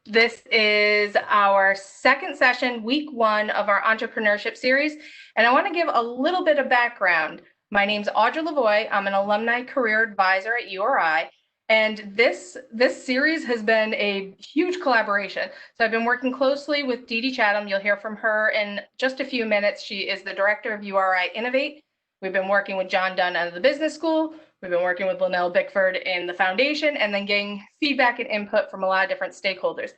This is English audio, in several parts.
This is our second session, week one of our entrepreneurship series. And I want to give a little bit of background. My name's Audra Lavoie. I'm an alumni career advisor at URI. And this series has been a huge collaboration. So I've been working closely with Dee Dee Chatham. You'll hear from her in just a few minutes. She is the director of URI Innovate. We've been working with John Dunn out of the business school. We've been working with Linnell Bickford in the foundation, and then getting feedback and input from a lot of different stakeholders.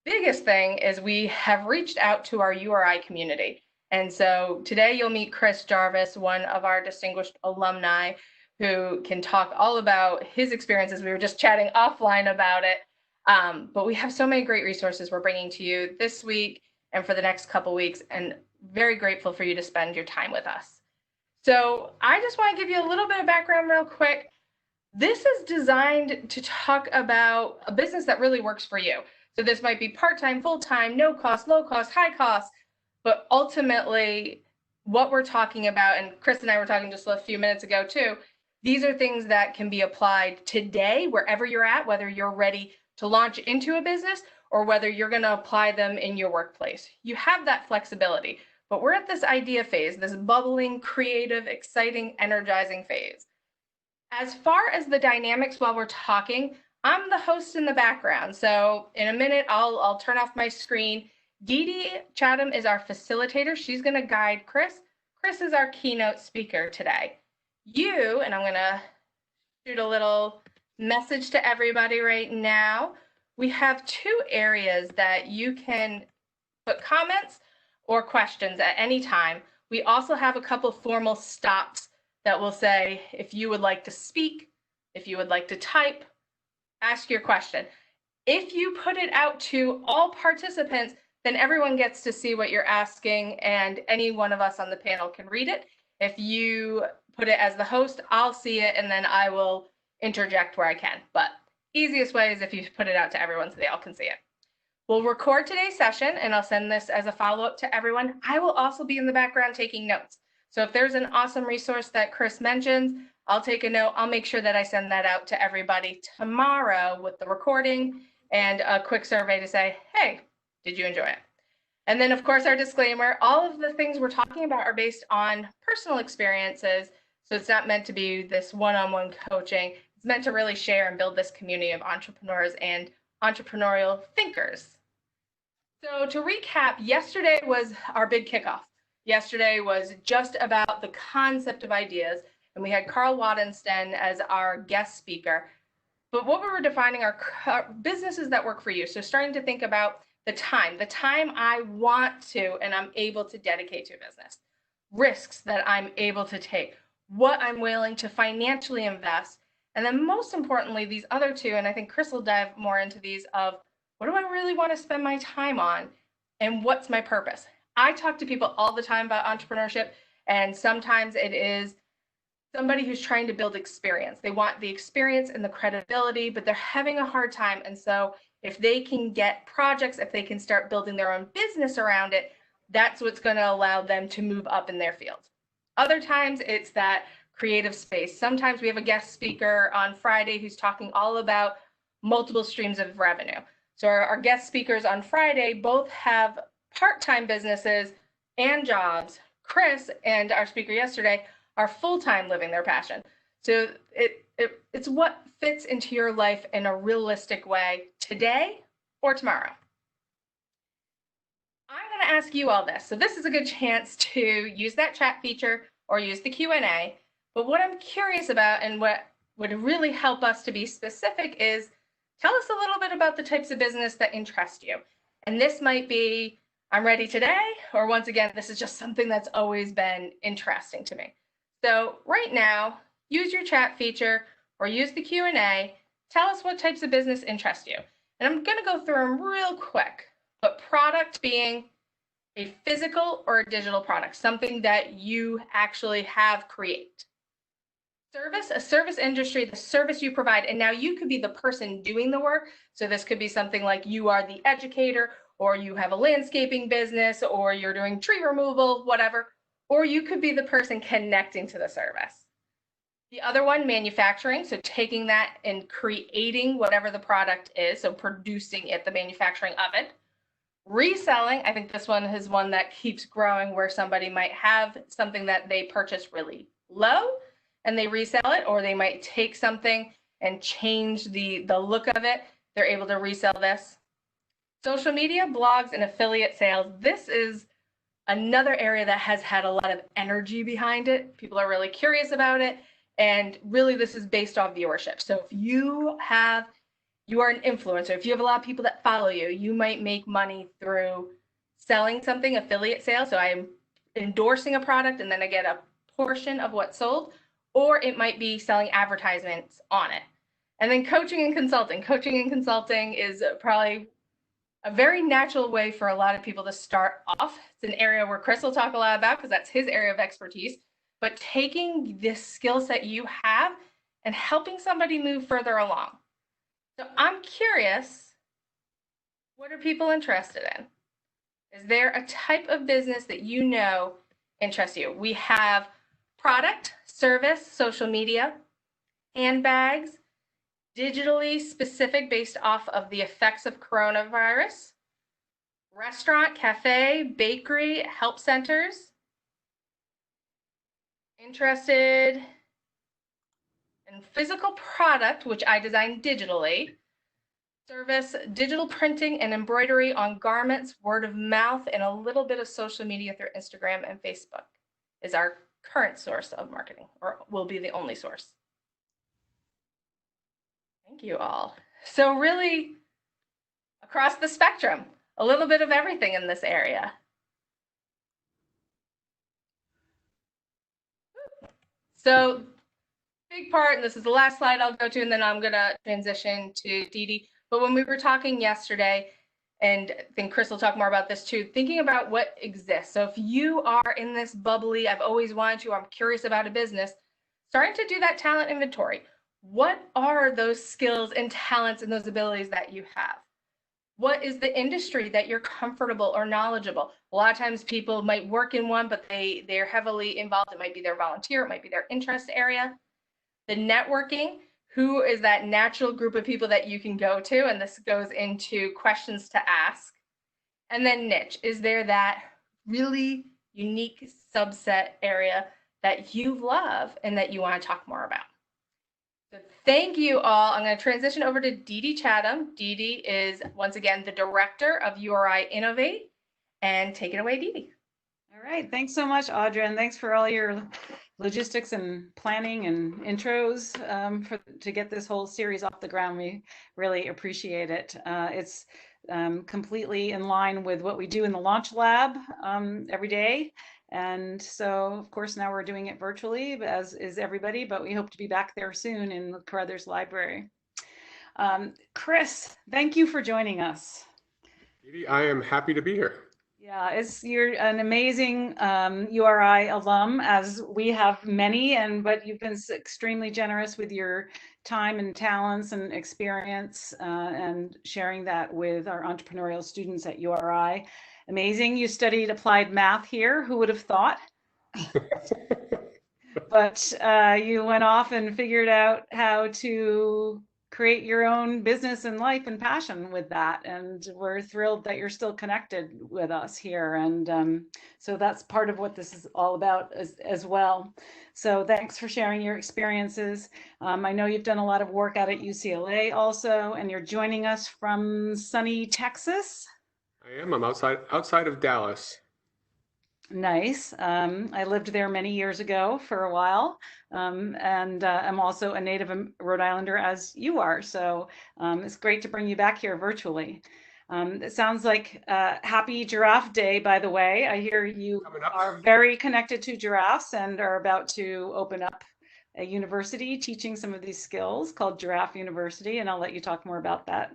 Biggest thing is we have reached out to our URI community. And so today you'll meet Chris Jarvis, one of our distinguished alumni, who can talk all about his experiences. We were just chatting offline about it. But we have so many great resources we're bringing to you this week and for the next couple weeks, and very grateful for you to spend your time with us. So I just want to give you a little bit of background real quick. This is designed to talk about a business that really works for you. So this might be part-time, full-time, no cost, low cost, high cost, but ultimately what we're talking about, and Chris and I were talking just a few minutes ago too, these are things that can be applied today, wherever you're at, whether you're ready to launch into a business or whether you're going to apply them in your workplace. You have that flexibility. But we're at this idea phase, this bubbling, creative, exciting, energizing phase. As far as the dynamics while we're talking, I'm the host in the background. So in a minute, I'll turn off my screen. Dee Dee Chatham is our facilitator. She's going to guide Chris. Chris is our keynote speaker today. And I'm going to shoot a little message to everybody right now. We have two areas that you can put comments or questions at any time. We also have a couple formal stops that will say if you would like to speak, if you would like to type, ask your question. If you put it out to all participants, then everyone gets to see what you're asking and any one of us on the panel can read it. If you put it as the host, I'll see it and then I will interject where I can. But easiest way is if you put it out to everyone so they all can see it. We'll record today's session and I'll send this as a follow-up to everyone. I will also be in the background taking notes. So if there's an awesome resource that Chris mentions, I'll take a note. I'll make sure that I send that out to everybody tomorrow with the recording and a quick survey to say, hey, did you enjoy it? And then of course our disclaimer, all of the things we're talking about are based on personal experiences. So it's not meant to be this one-on-one coaching. It's meant to really share and build this community of entrepreneurs and entrepreneurial thinkers. So to recap, yesterday was our big kickoff. Yesterday was just about the concept of ideas, and we had Carl Wadensten as our guest speaker. But what we were defining are businesses that work for you. So starting to think about the time I want to and I'm able to dedicate to a business, risks that I'm able to take, what I'm willing to financially invest, and then most importantly, these other two, and I think Chris will dive more into these, of what do I really want to spend my time on and what's my purpose? I talk to people all the time about entrepreneurship, and sometimes it is somebody who's trying to build experience. They want the experience and the credibility, but they're having a hard time. And so if they can get projects, if they can start building their own business around it, that's what's going to allow them to move up in their field. Other times it's that creative space. Sometimes we have a guest speaker on Friday who's talking all about multiple streams of revenue. So our guest speakers on Friday both have part-time businesses and jobs. Chris and our speaker yesterday are full-time living their passion. So it's what fits into your life in a realistic way today or tomorrow. I'm going to ask you all this. So this is a good chance to use that chat feature or use the Q&A. But what I'm curious about and what would really help us to be specific is tell us a little bit about the types of business that interest you. And this might be, I'm ready today, or once again, this is just something that's always been interesting to me. So right now, use your chat feature or use the Q&A. Tell us what types of business interest you. And I'm going to go through them real quick, but product being a physical or a digital product, something that you actually have create. Service, a service industry, the service you provide, and now you could be the person doing the work. So this could be something like you are the educator, or you have a landscaping business, or you're doing tree removal, whatever, or you could be the person connecting to the service. The other one, manufacturing. So taking that and creating whatever the product is, so producing it, the manufacturing of it. Reselling, I think this one is one that keeps growing, where somebody might have something that they purchase really low and they resell it, or they might take something and change the look of it. They're able to resell this. Social media, blogs, and affiliate sales. This is another area that has had a lot of energy behind it. People are really curious about it. And really, this is based off viewership. So if you are an influencer, if you have a lot of people that follow you, you might make money through selling something, affiliate sales. So I am endorsing a product and then I get a portion of what's sold, or it might be selling advertisements on it. And then coaching and consulting. Coaching and consulting is probably a very natural way for a lot of people to start off. It's an area where Chris will talk a lot about because that's his area of expertise. But taking this skill set you have and helping somebody move further along. So I'm curious, what are people interested in? Is there a type of business that you know interests you? We have product, service, social media, handbags, digitally specific based off of the effects of coronavirus, restaurant, cafe, bakery, help centers. Interested in physical product, which I design digitally, service, digital printing and embroidery on garments, word of mouth, and a little bit of social media through Instagram and Facebook is our current source of marketing, or will be the only source. Thank you all. So really, across the spectrum, a little bit of everything in this area. So big part, and this is the last slide I'll go to, and then I'm going to transition to Dee Dee. But when we were talking yesterday, and I think Chris will talk more about this too, thinking about what exists. So if you are in this bubbly, I've always wanted to, I'm curious about a business, starting to do that talent inventory. What are those skills and talents and those abilities that you have? What is the industry that you're comfortable or knowledgeable? A lot of times people might work in one, but they're heavily involved. It might be their volunteer, it might be their interest area. The networking, who is that natural group of people that you can go to? And this goes into questions to ask. And then niche, is there that really unique subset area that you love and that you want to talk more about? So thank you all. I'm going to transition over to Dee Dee Chatham. Dee Dee is, once again, the director of URI Innovate. And take it away, Dee Dee. All right. Thanks so much, Audra. And thanks for all your logistics and planning and intros to get this whole series off the ground. We really appreciate it. It's completely in line with what we do in the Launch Lab every day. And so, of course, now we're doing it virtually, as is everybody, but we hope to be back there soon in Carruthers Library. Chris, thank you for joining us. I am happy to be here. Yeah, you're an amazing URI alum, as we have many, but you've been extremely generous with your time and talents and experience and sharing that with our entrepreneurial students at URI. Amazing. You studied applied math here. Who would have thought? But you went off and figured out how to create your own business and life and passion with that. And we're thrilled that you're still connected with us here. And so that's part of what this is all about as well. So thanks for sharing your experiences. I know you've done a lot of work out at UCLA also, and you're joining us from sunny Texas. I am. I'm outside of Dallas. Nice. I lived there many years ago for a while, and I'm also a native Rhode Islander, as you are. So it's great to bring you back here virtually. It sounds like happy Giraffe Day, by the way. I hear you are very connected to giraffes and are about to open up a university teaching some of these skills called Giraffe University, and I'll let you talk more about that.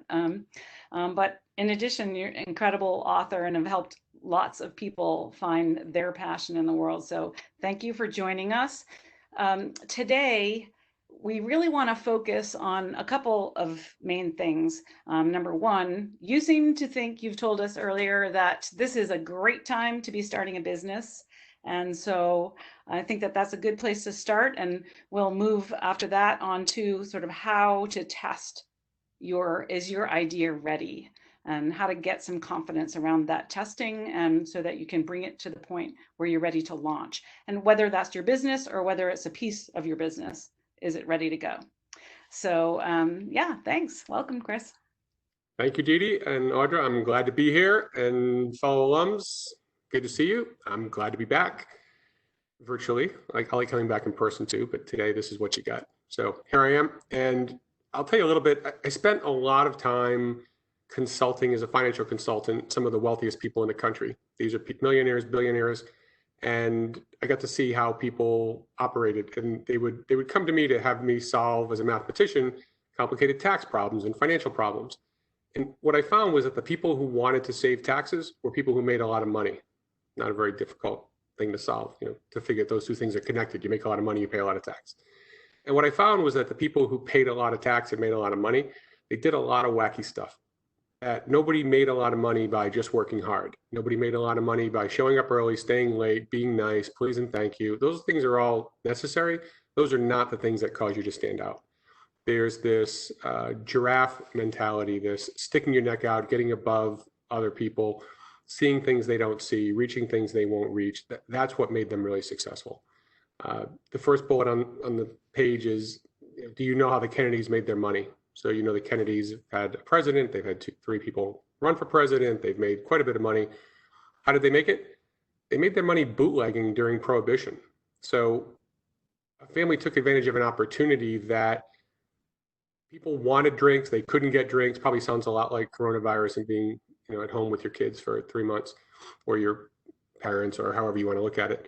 But in addition, you're an incredible author and have helped lots of people find their passion in the world. So thank you for joining us. Today, we really want to focus on a couple of main things. Number one, you seem to think, you've told us earlier, that this is a great time to be starting a business. And so I think that that's a good place to start. And we'll move after that on to sort of how to test is your idea ready, and how to get some confidence around that testing, and so that you can bring it to the point where you're ready to launch. And whether that's your business or whether it's a piece of your business, is it ready to go? So yeah, thanks. Welcome, Chris. Thank you, Dee Dee and Audra. I'm glad to be here. And fellow alums, good to see you. I'm glad to be back virtually. I like coming back in person too, but today this is what you got. So here I am. And I'll tell you a little bit. I spent a lot of time consulting as a financial consultant, some of the wealthiest people in the country. These are millionaires, billionaires, and I got to see how people operated. And they would come to me to have me solve, as a mathematician, complicated tax problems and financial problems. And what I found was that the people who wanted to save taxes were people who made a lot of money. Not a very difficult thing to solve, to figure those two things are connected. You make a lot of money, you pay a lot of tax. And what I found was that the people who paid a lot of tax and made a lot of money, they did a lot of wacky stuff. Nobody made a lot of money by just working hard. Nobody made a lot of money by showing up early, staying late, being nice, please and thank you. Those things are all necessary. Those are not the things that cause you to stand out. There's this giraffe mentality, this sticking your neck out, getting above other people, seeing things they don't see, reaching things they won't reach. That's what made them really successful. The first bullet on the page is, do you know how the Kennedys made their money? So the Kennedys have had a president, they've had three people run for president, they've made quite a bit of money. How did they make it? They made their money bootlegging during Prohibition. So a family took advantage of an opportunity that people wanted drinks, they couldn't get drinks. Probably sounds a lot like coronavirus and being at home with your kids for 3 months, or your parents, or however you want to look at it.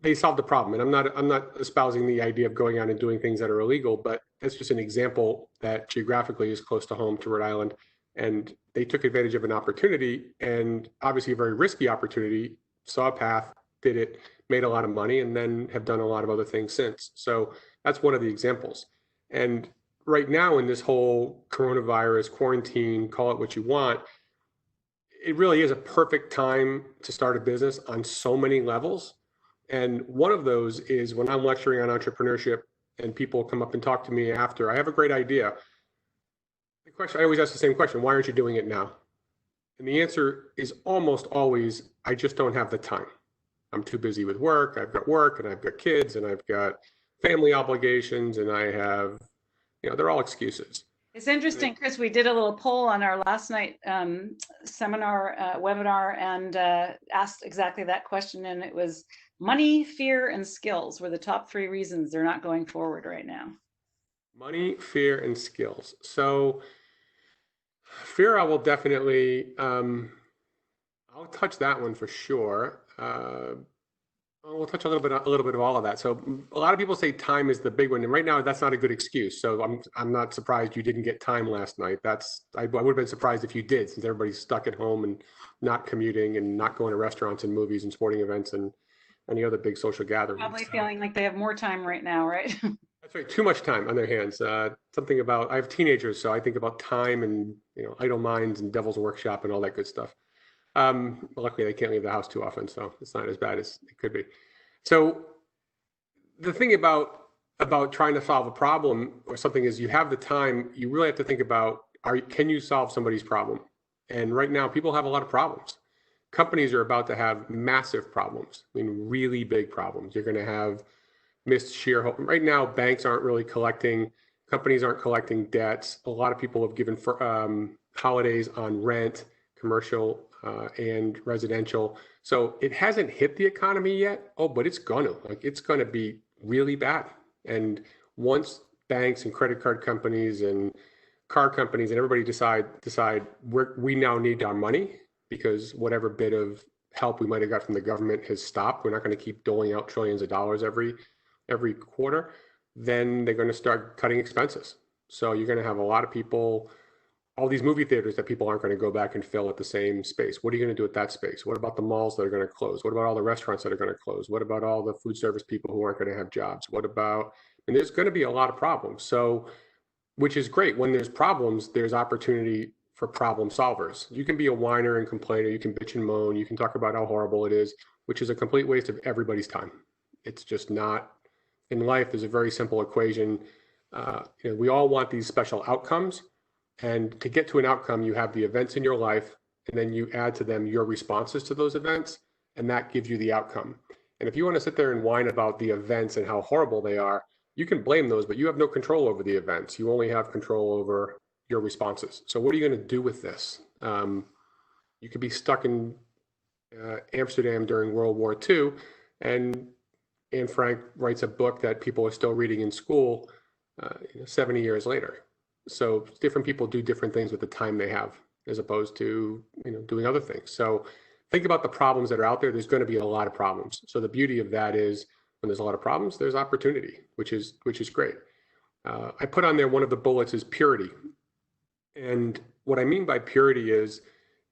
They solved the problem. And I'm not espousing the idea of going out and doing things that are illegal, but that's just an example that geographically is close to home, to Rhode Island. And they took advantage of an opportunity, and obviously a very risky opportunity, saw a path, did it, made a lot of money, and then have done a lot of other things since. So that's one of the examples. And right now in this whole coronavirus, quarantine, call it what you want, it really is a perfect time to start a business on so many levels. And one of those is when I'm lecturing on entrepreneurship and people come up and talk to me after, I have a great idea. The question, I always ask the same question, why aren't you doing it now? And the answer is almost always, I just don't have the time. I'm too busy with work. I've got kids, and I've got family obligations, and I have, they're all excuses. It's interesting, Chris, we did a little poll on our last night webinar, and asked exactly that question. And it was money, fear, and skills were the top 3 reasons they're not going forward right now. Money, fear, and skills. So fear, I will definitely, I'll touch that one for sure. We'll touch a little bit of all of that. So a lot of people say time is the big one, and right now that's not a good excuse. So I'm not surprised you didn't get time last night. I would have been surprised if you did, since everybody's stuck at home and not commuting and not going to restaurants and movies and sporting events and any other big social gatherings. Probably feeling like they have more time right now, right? That's right, too much time on their hands. Something about, I have teenagers, so I think about time and idle minds and devil's workshop and all that good stuff. Luckily, they can't leave the house too often, so it's not as bad as it could be. So the thing about trying to solve a problem or something is, you have the time, you really have to think about, can you solve somebody's problem? And right now, people have a lot of problems. Companies are about to have massive problems. I mean, really big problems. You're going to have missed shareholder. Right now, banks aren't really collecting, companies aren't collecting debts. A lot of people have given holidays on rent, commercial and residential. So it hasn't hit the economy yet. Oh, but it's gonna be really bad. And once banks and credit card companies and car companies and everybody decide we now need our money, because whatever bit of help we might have got from the government has stopped. We're not going to keep doling out trillions of dollars every quarter. Then they're going to start cutting expenses. So you're going to have a lot of people, all these movie theaters that people aren't going to go back and fill at the same space. What are you going to do with that space? What about the malls that are going to close? What about all the restaurants that are going to close? What about all the food service people who aren't going to have jobs? And there's going to be a lot of problems. So, which is great. When there's problems, there's opportunity for problem solvers. You can be a whiner and complainer. You can bitch and moan. You can talk about how horrible it is. which is a complete waste of everybody's time. It's just not. In life, there's a very simple equation. We all want these special outcomes. And to get to an outcome, you have the events in your life, and then you add to them your responses to those events, and that gives you the outcome. And if you want to sit there and whine about the events and how horrible they are, you can blame those, but you have no control over the events. You only have control over your responses. So what are you going to do with this? You could be stuck in Amsterdam during World War II, and Anne Frank writes a book that people are still reading in school 70 years later. So different people do different things with the time they have, as opposed to doing other things. So think about the problems that are out there. There's going to be a lot of problems. So the beauty of that is when there's a lot of problems, there's opportunity, which is great. I put on there one of the bullets is purity. And what I mean by purity is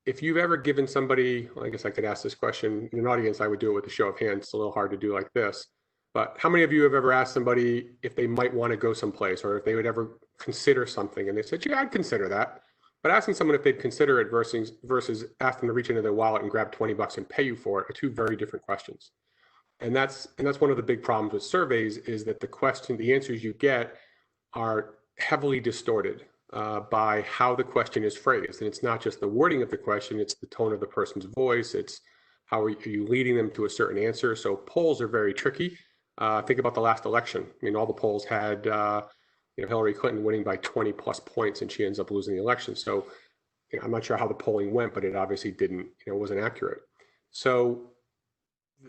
if you've ever given somebody, well, I guess I could ask this question in an audience, I would do it with a show of hands. It's a little hard to do like this. But how many of you have ever asked somebody if they might want to go someplace or if they would ever consider something? And they said, yeah, I'd consider that. But asking someone if they'd consider it versus asking them to reach into their wallet and grab 20 bucks and pay you for it are two very different questions. And that's one of the big problems with surveys is that the answers you get are heavily distorted by how the question is phrased. And it's not just the wording of the question, it's the tone of the person's voice. It's how are you leading them to a certain answer. So polls are very tricky. Think about the last election. I mean, all the polls had Hillary Clinton winning by 20 plus points, and she ends up losing the election. So I'm not sure how the polling went, but it obviously didn't, wasn't accurate. So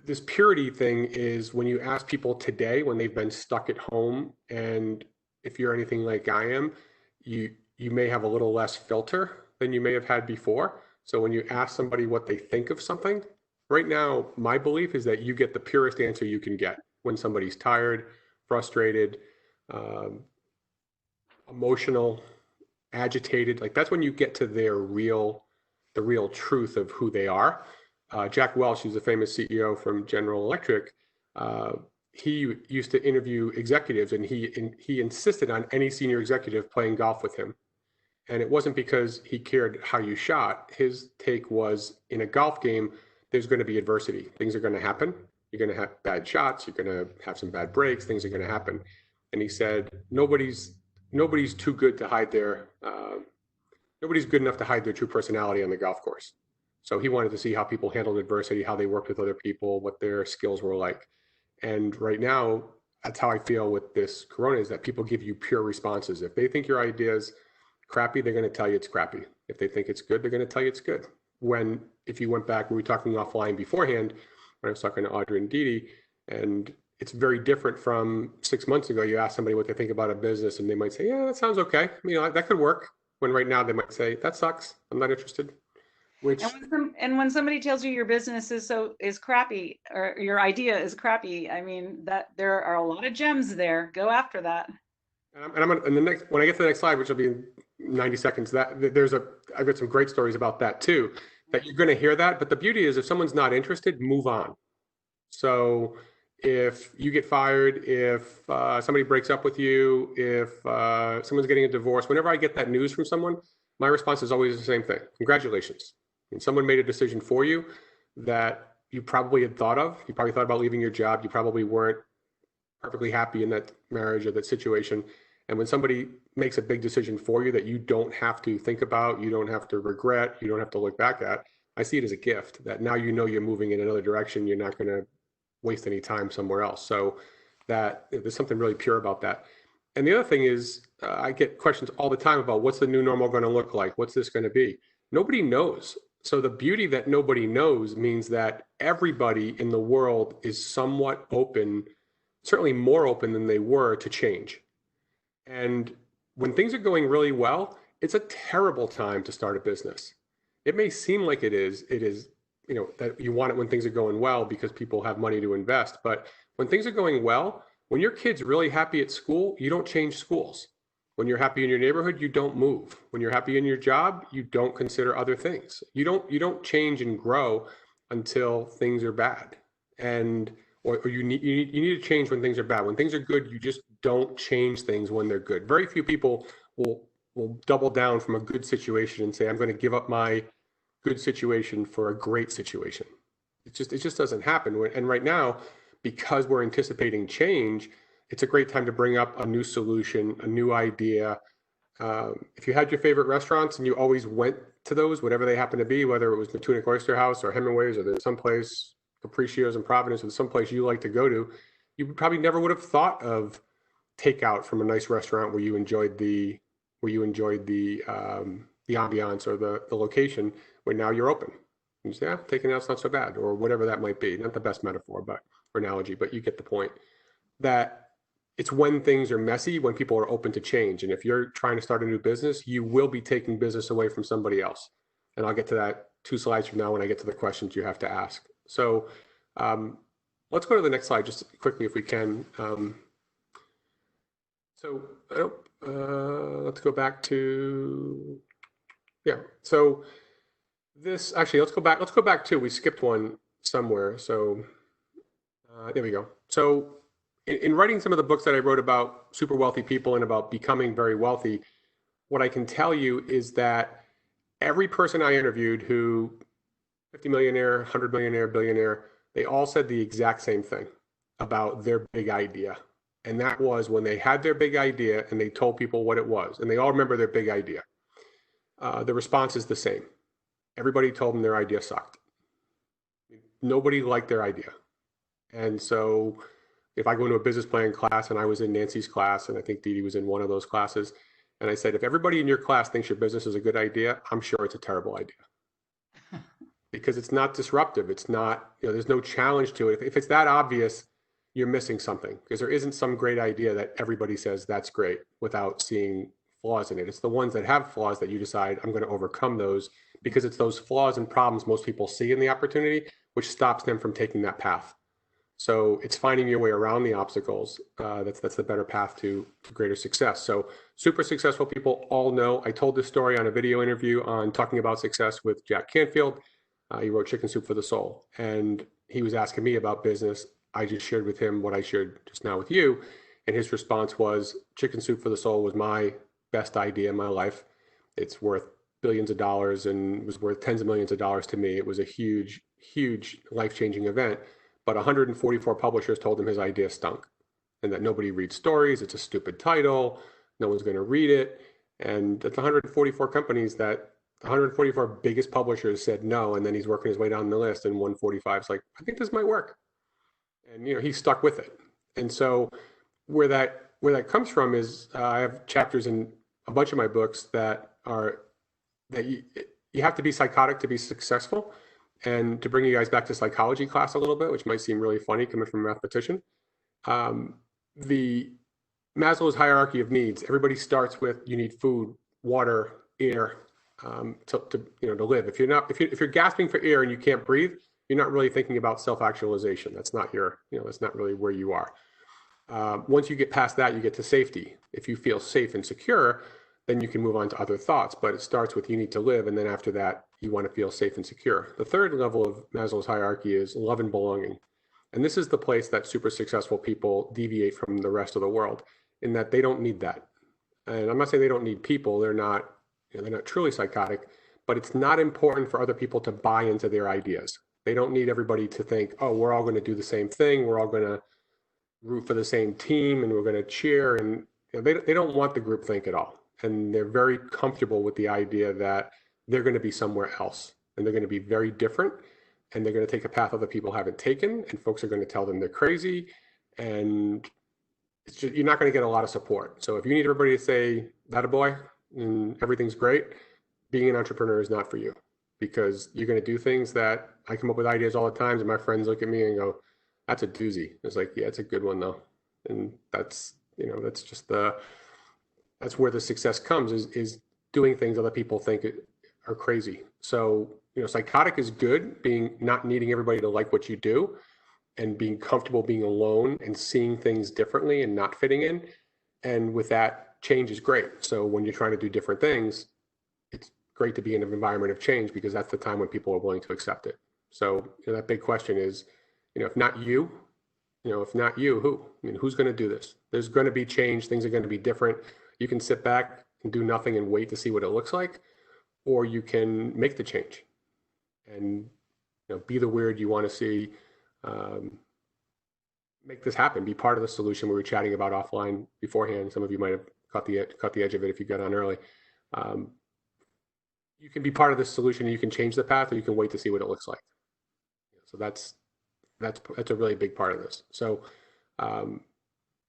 this purity thing is when you ask people today, when they've been stuck at home, and if you're anything like I am, you may have a little less filter than you may have had before. So when you ask somebody what they think of something, right now, my belief is that you get the purest answer you can get when somebody's tired, frustrated, emotional, agitated. Like that's when you get to the real truth of who they are. Jack Welch, who's a famous CEO from General Electric, he used to interview executives, and he insisted on any senior executive playing golf with him. And it wasn't because he cared how you shot. His take was, in a golf game, there's going to be adversity. Things are going to happen. You're going to have bad shots. You're going to have some bad breaks. Things are going to happen. And he said, nobody's too good to hide nobody's good enough to hide their true personality on the golf course. So he wanted to see how people handled adversity, how they worked with other people, what their skills were like. And right now, that's how I feel with this corona, is that people give you pure responses. If they think your idea is crappy, they're going to tell you it's crappy. If they think it's good, they're going to tell you it's good. If you went back, we were talking offline beforehand, when I was talking to Audrey and Dee, and it's very different from 6 months ago. You ask somebody what they think about a business, and they might say, yeah, that sounds okay. That could work. When right now they might say, that sucks. I'm not interested. And when somebody tells you your business is crappy, or your idea is crappy, I mean, that there are a lot of gems there. Go after that. And I'm gonna, when I get to the next slide, which will be in 90 seconds, I've got some great stories about that too, that you're going to hear that. But the beauty is, if someone's not interested, move on. So if you get fired, if somebody breaks up with you, if someone's getting a divorce, whenever I get that news from someone, my response is always the same thing. Congratulations. And someone made a decision for you that you probably had thought of. You probably thought about leaving your job. You probably weren't perfectly happy in that marriage or that situation. And when somebody makes a big decision for you that you don't have to think about, you don't have to regret, you don't have to look back at, I see it as a gift that now you're moving in another direction. You're not going to waste any time somewhere else. So that there's something really pure about that. And the other thing is, I get questions all the time about what's the new normal going to look like? What's this going to be? Nobody knows. So the beauty that nobody knows means that everybody in the world is somewhat open, certainly more open than they were to change. And when things are going really well, it's a terrible time to start a business. It may seem like it is, that you want it when things are going well because people have money to invest. But when things are going well, when your kid's really happy at school, you don't change schools. When you're happy in your neighborhood, you don't move. When you're happy in your job, you don't consider other things. You don't change and grow until things are bad. Or you need to change when things are bad. When things are good, you just don't change things when they're good. Very few people will double down from a good situation and say, I'm going to give up my good situation for a great situation. it just doesn't happen. And right now, because we're anticipating change, it's a great time to bring up a new solution, a new idea. If you had your favorite restaurants and you always went to those, whatever they happen to be, whether it was the Tunic Oyster House or Hemingway's, or there's someplace, Capriccio's in Providence, or someplace you like to go to, you probably never would have thought of takeout from a nice restaurant where you enjoyed the ambiance or the location, where now you're open. You say, yeah, taking out's not so bad, or whatever that might be. Not the best metaphor, but or analogy, but you get the point. That it's when things are messy, when people are open to change. And if you're trying to start a new business, you will be taking business away from somebody else. And I'll get to that 2 slides from now when I get to the questions you have to ask. So let's go to the next slide just quickly if we can. Let's go back to, yeah. So this, actually, let's go back to, we skipped one somewhere. So there we go. So in writing some of the books that I wrote about super wealthy people and about becoming very wealthy, what I can tell you is that every person I interviewed who 50 millionaire, 100 millionaire, billionaire, they all said the exact same thing about their big idea. And that was when they had their big idea and they told people what it was, and they all remember their big idea. The response is the same. Everybody told them their idea sucked. Nobody liked their idea. And so if I go into a business plan class, and I was in Nancy's class, and I think Dee Dee was in one of those classes, and I said, if everybody in your class thinks your business is a good idea, I'm sure it's a terrible idea. Because it's not disruptive. It's not, there's no challenge to it. If it's that obvious, you're missing something, because there isn't some great idea that everybody says that's great without seeing flaws in it. It's the ones that have flaws that you decide, I'm going to overcome those, because it's those flaws and problems most people see in the opportunity, which stops them from taking that path. So it's finding your way around the obstacles. That's the better path to greater success. So super successful people all know. I told this story on a video interview on Talking About Success with Jack Canfield. He wrote Chicken Soup for the Soul, and he was asking me about business. I just shared with him what I shared just now with you, and his response was, Chicken Soup for the Soul was my best idea in my life. It's worth billions of dollars and was worth tens of millions of dollars to me. It was a huge, huge life-changing event. But 144 publishers told him his idea stunk, and that nobody reads stories. It's a stupid title. No one's going to read it. And that's 144 companies that 144 biggest publishers said no. And then he's working his way down the list, and 145 is like, I think this might work. And he stuck with it. And so where that comes from is I have chapters in a bunch of my books that you have to be psychotic to be successful. And to bring you guys back to psychology class a little bit, which might seem really funny coming from a mathematician, the Maslow's hierarchy of needs. Everybody starts with, you need food, water, air to live. If you're gasping for air and you can't breathe, you're not really thinking about self-actualization. That's not that's not really where you are. Once you get past that, you get to safety. If you feel safe and secure, then you can move on to other thoughts. But it starts with, you need to live, and then after that, you want to feel safe and secure. The third level of Maslow's hierarchy is love and belonging. And this is the place that super successful people deviate from the rest of the world, in that they don't need that. And I'm not saying they don't need people. They're not truly psychotic, but it's not important for other people to buy into their ideas. They don't need everybody to think, oh, we're all going to do the same thing. We're all going to root for the same team, and we're going to cheer. And they don't want the group think at all. And they're very comfortable with the idea that they're going to be somewhere else, and they're going to be very different, and they're going to take a path other people haven't taken, and folks are going to tell them they're crazy, and you're not going to get a lot of support. So if you need everybody to say, that a boy, and everything's great, being an entrepreneur is not for you, because you're going to do things that I come up with ideas all the time, and my friends look at me and go, that's a doozy. It's like, yeah, it's a good one though. And that's where the success comes, is doing things other people think are crazy. So, psychotic is good, not needing everybody to like what you do, and being comfortable being alone and seeing things differently and not fitting in. And with that, change is great. So when you're trying to do different things, it's great to be in an environment of change, because that's the time when people are willing to accept it. So that big question is, if not you, who? Who's going to do this? There's going to be change. Things are going to be different. You can sit back and do nothing and wait to see what it looks like, or you can make the change. And be the weird you want to see. Make this happen. Be part of the solution. We were chatting about offline beforehand. Some of you might have caught the edge of it if you got on early. You can be part of this solution, and you can change the path, or you can wait to see what it looks like. So that's a really big part of this. So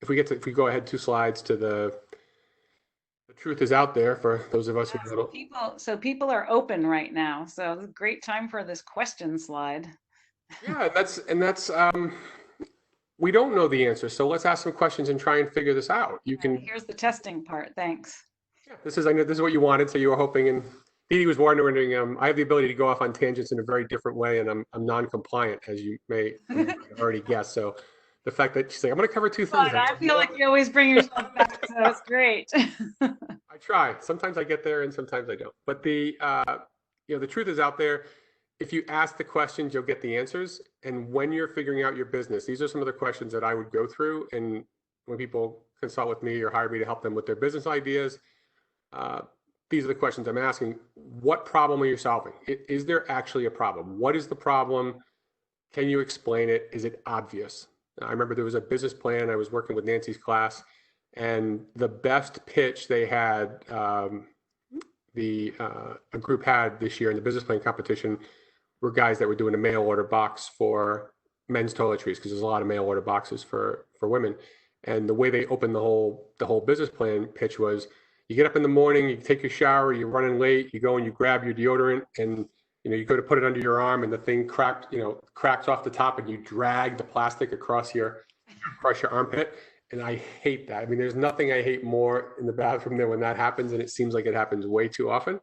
if we go ahead 2 slides to the truth is out there for those of us who don't. So people are open right now. So it's a great time for this question slide. Yeah, that's we don't know the answer, so let's ask some questions and try and figure this out. Here's the testing part. Thanks. Yeah, this is what you wanted, so you were hoping, and Dee was wondering. I have the ability to go off on tangents in a very different way, and I'm non-compliant, as you may already guess. So the fact that she's like, I'm going to cover 2 things. I feel like you always bring yourself back, so that's great. I try. Sometimes I get there, and sometimes I don't. But the truth is out there. If you ask the questions, you'll get the answers. And when you're figuring out your business, these are some of the questions that I would go through. And when people consult with me or hire me to help them with their business ideas, these are the questions I'm asking. What problem are you solving? Is there actually a problem? What is the problem? Can you explain it? Is it obvious? I remember there was a business plan. I was working with Nancy's class, and the best pitch they had, a group had this year in the business plan competition, were guys that were doing a mail order box for men's toiletries, because there's a lot of mail order boxes for women. And the way they opened the whole business plan pitch was, you get up in the morning, you take your shower, you're running late, you go and you grab your deodorant, and you go to put it under your arm, and the thing cracks off the top, and you drag the plastic across your armpit. And I hate that. I mean, there's nothing I hate more in the bathroom than when that happens, and it seems like it happens way too often.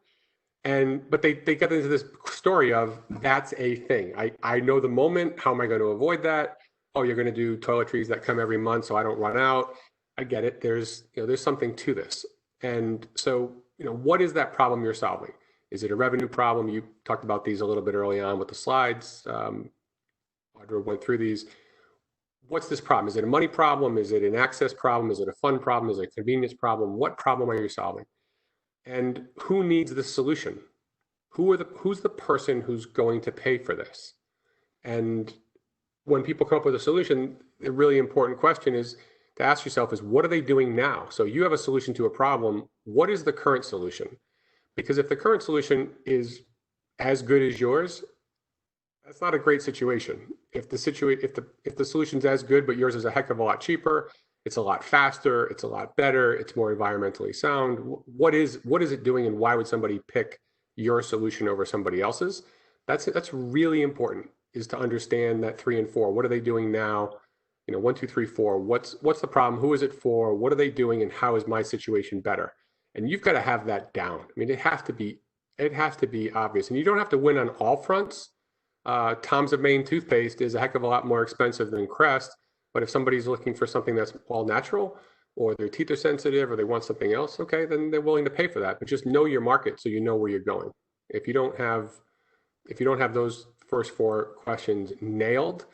But they get into this story of, that's a thing. I know the moment. How am I going to avoid that? Oh, you're going to do toiletries that come every month so I don't run out. I get it. There's something to this. And so, what is that problem you're solving? Is it a revenue problem? You talked about these a little bit early on with the slides. Audra went through these. What's this problem? Is it a money problem? Is it an access problem? Is it a fun problem? Is it a convenience problem? What problem are you solving? And who needs this solution? Who's the person who's going to pay for this? And when people come up with a solution, a really important question is to ask yourself is, what are they doing now? So you have a solution to a problem. What is the current solution? Because if the current solution is as good as yours, that's not a great situation. If the solution's as good, but yours is a heck of a lot cheaper, it's a lot faster, it's a lot better, it's more environmentally sound. What is it doing, and why would somebody pick your solution over somebody else's? That's really important, is to understand that 3 and 4. What are they doing now? 1, 2, 3, 4. What's the problem? Who is it for? What are they doing, and how is my situation better? And you've got to have that down. I mean, it has to be obvious, and you don't have to win on all fronts. Tom's of Maine toothpaste is a heck of a lot more expensive than Crest. But if somebody's looking for something that's all natural, or their teeth are sensitive, or they want something else, okay, then they're willing to pay for that. But just know your market so you know where you're going. If you don't have those first 4 questions nailed,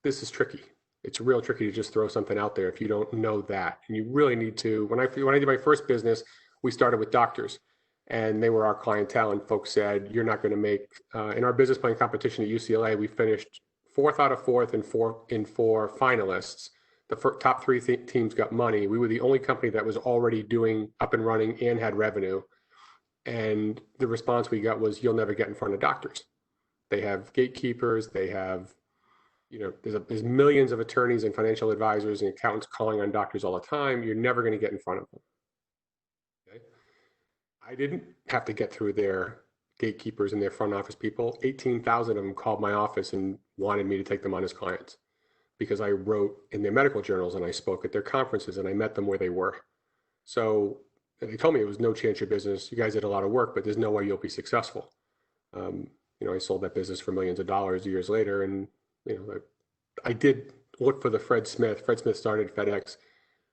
this is tricky. It's real tricky to just throw something out there if you don't know that. And you really need to. When I did my first business, we started with doctors, and they were our clientele. And folks said, "You're not going to make." In our business plan competition at UCLA, we finished 4th out of 4th and 4 finalists. The top 3 teams got money. We were the only company that was already doing up and running and had revenue. And the response we got was, "You'll never get in front of doctors. They have gatekeepers. They have, there's millions of attorneys and financial advisors and accountants calling on doctors all the time. You're never going to get in front of them." Okay? I didn't have to get through their gatekeepers and their front office people. 18,000 of them called my office and wanted me to take them on as clients, because I wrote in their medical journals, and I spoke at their conferences, and I met them where they were. So they told me it was no chance your business. You guys did a lot of work, but there's no way you'll be successful. I sold that business for millions of dollars years later. And, I did look for the Fred Smith. Fred Smith started FedEx.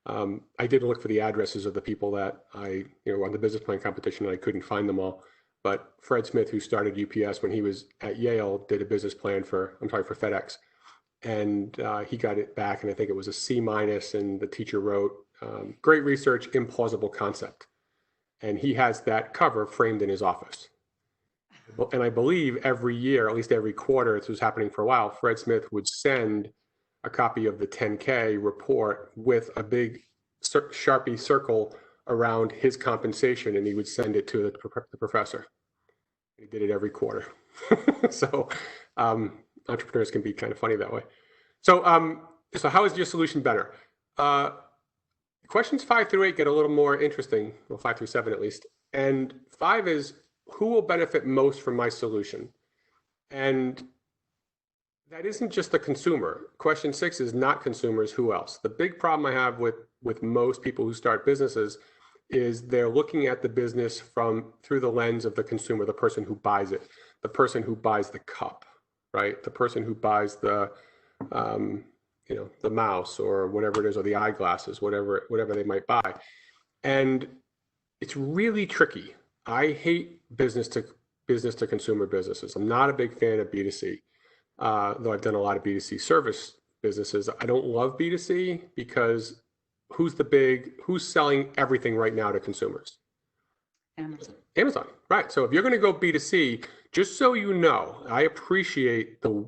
I did look for the addresses of the people that I, on the business plan competition, and I couldn't find them all. But Fred Smith, who started UPS when he was at Yale, did a business plan for FedEx. And he got it back, and I think it was a C-, and the teacher wrote, "Great research, implausible concept." And he has that cover framed in his office. And I believe every year, at least every quarter, this was happening for a while, Fred Smith would send a copy of the 10K report with a big Sharpie circle around his compensation, and he would send it to the professor. He did it every quarter. So entrepreneurs can be kind of funny that way. So how is your solution better? Questions 5 through 8 get a little more interesting. Well, 5 through 7 at least. And 5 is, who will benefit most from my solution? And that isn't just the consumer. Question 6 is not consumers, who else? The big problem I have with most people who start businesses is they're looking at the business through the lens of the consumer, the person who buys it, the person who buys the cup, right? The person who buys the mouse or whatever it is, or the eyeglasses, whatever they might buy. And it's really tricky. I hate business to consumer businesses. I'm not a big fan of B2C, though I've done a lot of B2C service businesses. I don't love B2C because who's selling everything right now to consumers? Amazon, right? So if you're going to go B2C, just so you know, I appreciate the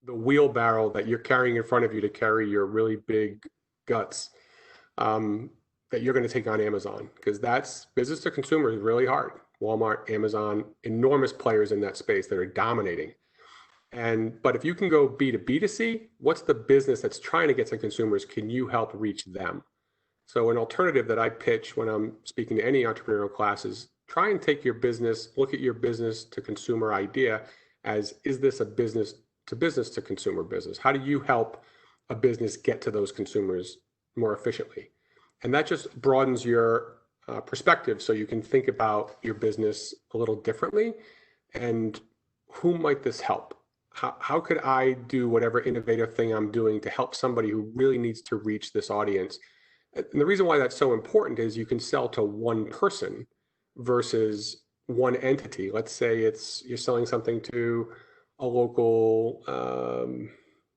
wheelbarrow that you're carrying in front of you to carry your really big guts, that you're going to take on Amazon, because that's business to consumer is really hard. Walmart, Amazon, enormous players in that space that are dominating. But if you can go B2B2C, what's the business that's trying to get to consumers? Can you help reach them? So an alternative that I pitch when I'm speaking to any entrepreneurial class is try and take your business, look at your business to consumer idea as, is this a business to consumer business? How do you help a business get to those consumers more efficiently? And that just broadens your perspective, so you can think about your business a little differently. And who might this help? How could I do whatever innovative thing I'm doing to help somebody who really needs to reach this audience? And the reason why that's so important is you can sell to one person versus one entity. Let's say you're selling something to a local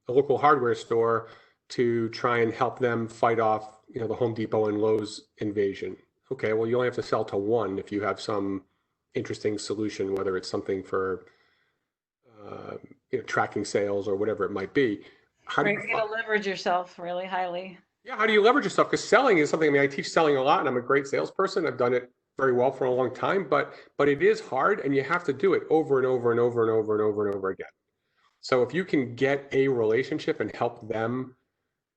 hardware store to try and help them fight off, the Home Depot and Lowe's invasion. Okay, well, you only have to sell to one if you have some interesting solution, whether it's something for tracking sales or whatever it might be. How do you leverage yourself really highly? Yeah, how do you leverage yourself? Because selling is something, I teach selling a lot, and I'm a great salesperson. I've done it very well for a long time, but it is hard, and you have to do it over and over and over and over and over and over again. So if you can get a relationship and help them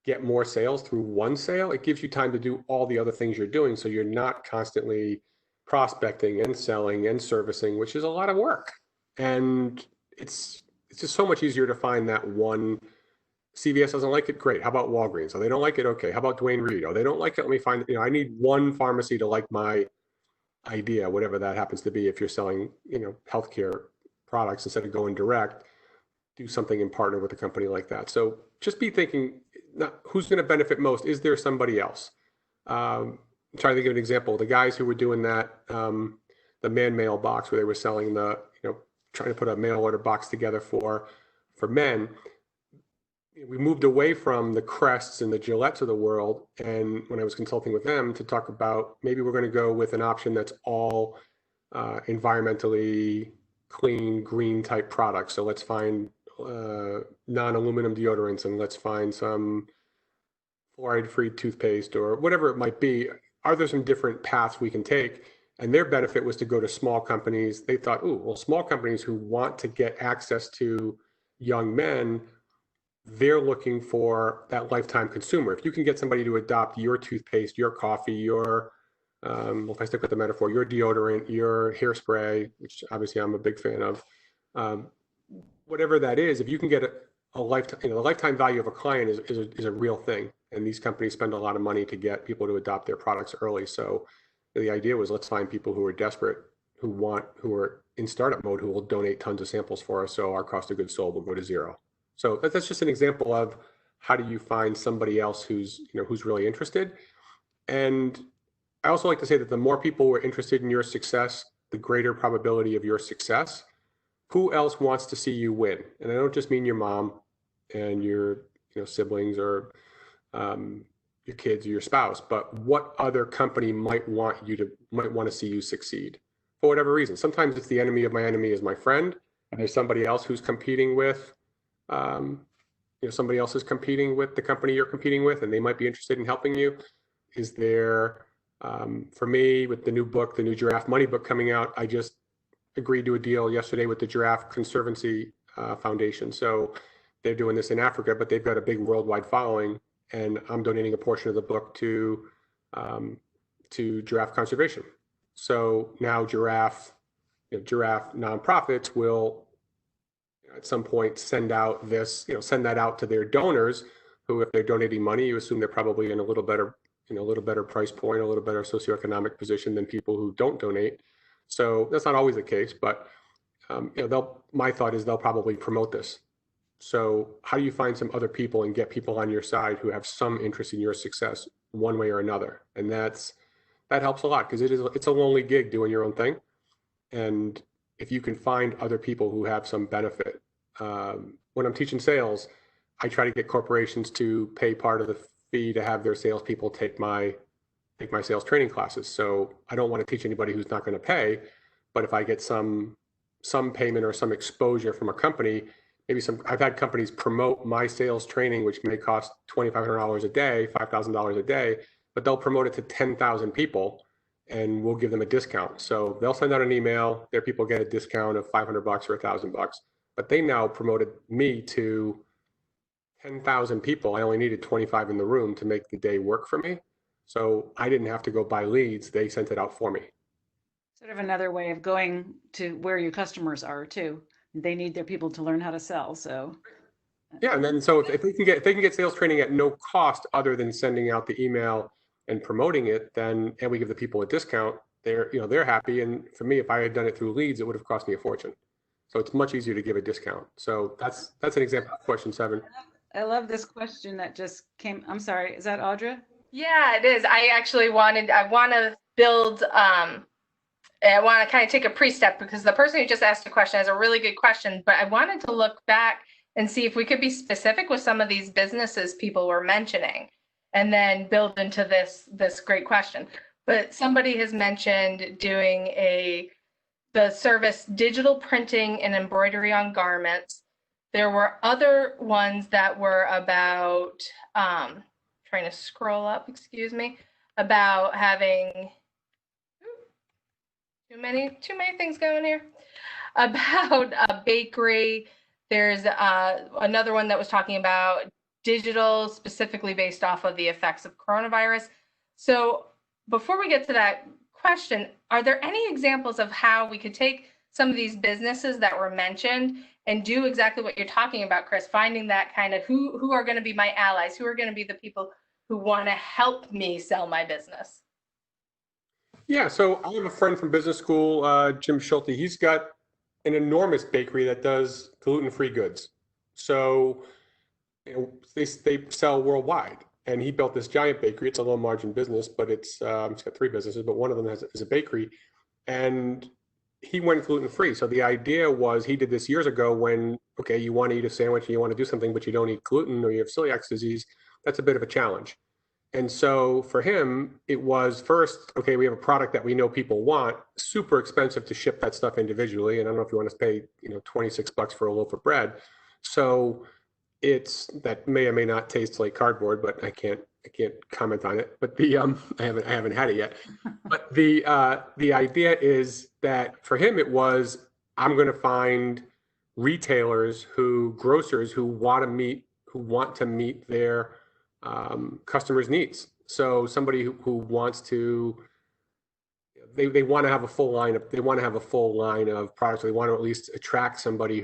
get more sales through one sale, it gives you time to do all the other things you're doing. So you're not constantly prospecting and selling and servicing, which is a lot of work. And it's just so much easier to find that one. CVS doesn't like it. Great. How about Walgreens? Oh, they don't like it. Okay. How about Dwayne Reed? Oh, they don't like it. Let me find, I need one pharmacy to like my idea, whatever that happens to be. If you're selling, healthcare products, instead of going direct, do something and partner with a company like that. So just be thinking, who's going to benefit most? Is there somebody else? I'm trying to give an example. The guys who were doing that, the man mail box, where they were selling trying to put a mail order box together for men. We moved away from the Crests and the Gillettes of the world. And when I was consulting with them to talk about, maybe we're going to go with an option that's all environmentally clean, green type products. So let's find non-aluminum deodorants, and let's find some fluoride-free toothpaste or whatever it might be. Are there some different paths we can take? And their benefit was to go to small companies. They thought, small companies who want to get access to young men, they're looking for that lifetime consumer. If you can get somebody to adopt your toothpaste, your coffee, your, if I stick with the metaphor, your deodorant, your hairspray, which obviously I'm a big fan of, whatever that is, if you can get a lifetime, the lifetime value of a client is a real thing. And these companies spend a lot of money to get people to adopt their products early. So the idea was, let's find people who are desperate, who are in startup mode, who will donate tons of samples for us. So our cost of goods sold will go to zero. So that's just an example of how do you find somebody else who's really interested. And I also like to say that the more people who are interested in your success, the greater probability of your success. Who else wants to see you win? And I don't just mean your mom and your siblings or your kids or your spouse, but what other company might want to see you succeed? for whatever reason. Sometimes it's the enemy of my enemy is my friend, and there's somebody else who's competing with, somebody else is competing with the company you're competing with, and they might be interested in helping you. Is there, for me, with the new book, the new Giraffe Money book coming out, I just agreed to a deal yesterday with the Giraffe Conservancy Foundation. So they're doing this in Africa, but they've got a big worldwide following, and I'm donating a portion of the book to giraffe conservation. So now giraffe nonprofits will at some point send out that out to their donors, who, if they're donating money, you assume they're probably in a little better price point, a little better socioeconomic position than people who don't donate. So that's not always the case, but my thought is they'll probably promote this. So how do you find some other people and get people on your side who have some interest in your success one way or another? And that helps a lot, because it's a lonely gig doing your own thing. And if you can find other people who have some benefit, when I'm teaching sales, I try to get corporations to pay part of the fee to have their salespeople take my sales training classes. So I don't want to teach anybody who's not going to pay, but if I get some payment or some exposure from a company, I've had companies promote my sales training, which may cost $2,500 a day, $5,000 a day, but they'll promote it to 10,000 people, and we'll give them a discount. So they'll send out an email, their people get a discount of $500 or $1,000, but they now promoted me to 10,000 people. I only needed 25 in the room to make the day work for me. So I didn't have to go buy leads. They sent it out for me. Sort of another way of going to where your customers are too. They need their people to learn how to sell. So yeah, and then so if they can get sales training at no cost other than sending out the email and promoting it, and we give the people a discount, they're happy. And for me, if I had done it through leads, it would have cost me a fortune. So it's much easier to give a discount. So that's an example of question 7. I love this question that just came. I'm sorry, is that Audra? Yeah, it is. I want to build, I want to kind of take a pre-step, because the person who just asked the question has a really good question, but I wanted to look back and see if we could be specific with some of these businesses people were mentioning, and then build into this great question. But somebody has mentioned doing the service digital printing and embroidery on garments. There were other ones that were about, trying to scroll up, excuse me, about having too many things going here, about a bakery. There's another one that was talking about digital, specifically based off of the effects of coronavirus. So before we get to that question, are there any examples of how we could take some of these businesses that were mentioned and do exactly what you're talking about, Chris, finding that kind of who are going to be my allies, who are going to be the people who want to help me sell my business? Yeah, so I have a friend from business school, Jim Schulte. He's got an enormous bakery that does gluten-free goods. So they sell worldwide. And he built this giant bakery. It's a low margin business, but it's got 3 businesses, but one of them is a bakery. And he went gluten-free. So the idea was, he did this years ago when, okay, you want to eat a sandwich and you want to do something, but you don't eat gluten or you have celiac disease. That's a bit of a challenge. And so for him, it was first, okay, we have a product that we know people want, super expensive to ship that stuff individually. And I don't know if you want to pay, $26 for a loaf of bread. So that may or may not taste like cardboard, but I can't comment on it. But I haven't had it yet. But the idea is that for him, it was, I'm going to find retailers, grocers who want to meet their customers' needs. So somebody who wants to, they want to have a full line of products. They want to at least attract somebody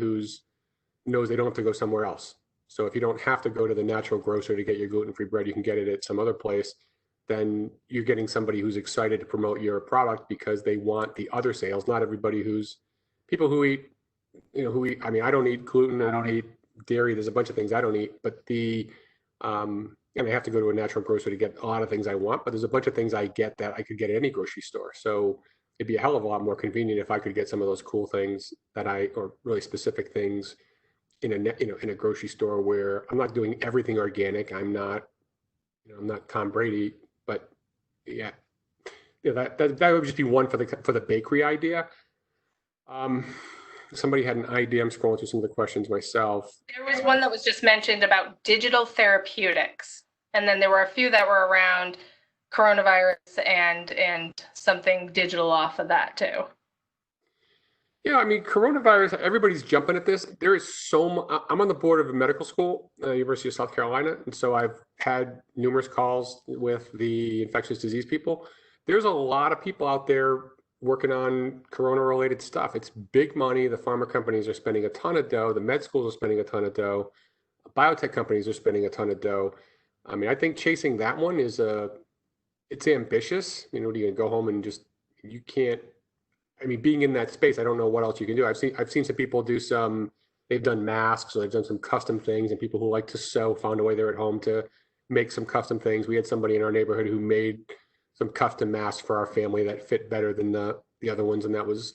knows they don't have to go somewhere else. So if you don't have to go to the natural grocer to get your gluten-free bread, you can get it at some other place. Then you're getting somebody who's excited to promote your product because they want the other sales. Not everybody people who eat, I mean, I don't eat gluten, I don't eat dairy. There's a bunch of things I don't eat, but and I have to go to a natural grocer to get a lot of things I want, but there's a bunch of things I get that I could get at any grocery store. So it'd be a hell of a lot more convenient if I could get some of those cool things or really specific things in a grocery store where I'm not doing everything organic. I'm not Tom Brady, but yeah. that would just be one for the bakery idea. Somebody had an idea. I'm scrolling through some of the questions myself. There was one that was just mentioned about digital therapeutics, and then there were a few that were around coronavirus and something digital off of that too. Yeah, I mean, coronavirus, everybody's jumping at this. There is so much. I'm on the board of a medical school, University of South Carolina, and so I've had numerous calls with the infectious disease people. There's a lot of people out there working on corona-related stuff. It's big money. The pharma companies are spending a ton of dough. The med schools are spending a ton of dough. Biotech companies are spending a ton of dough. I mean, I think chasing that one it's ambitious. You know, you can go home and you can't. I mean, being in that space, I don't know what else you can do. I've seen some people they've done masks, or they've done some custom things, and people who like to sew found a way there at home to make some custom things. We had somebody in our neighborhood who made some custom masks for our family that fit better than the other ones, and that was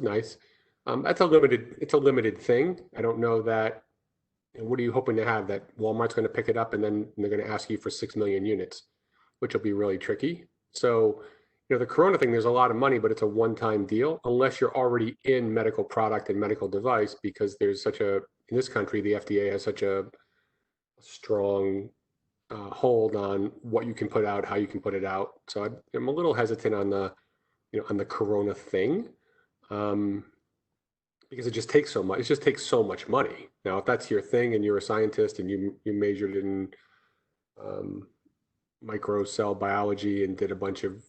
nice. It's a limited thing. I don't know that. What are you hoping to have, that Walmart's going to pick it up and then they're going to ask you for 6 million units, which will be really tricky. So, the Corona thing, there's a lot of money, but it's a one-time deal unless you're already in medical product and medical device, because there's in this country, the FDA has such a strong hold on what you can put out, how you can put it out. So I'm a little hesitant on the Corona thing, because it just takes so much. It just takes so much money. Now, if that's your thing and you're a scientist and you majored in micro cell biology and did a bunch of,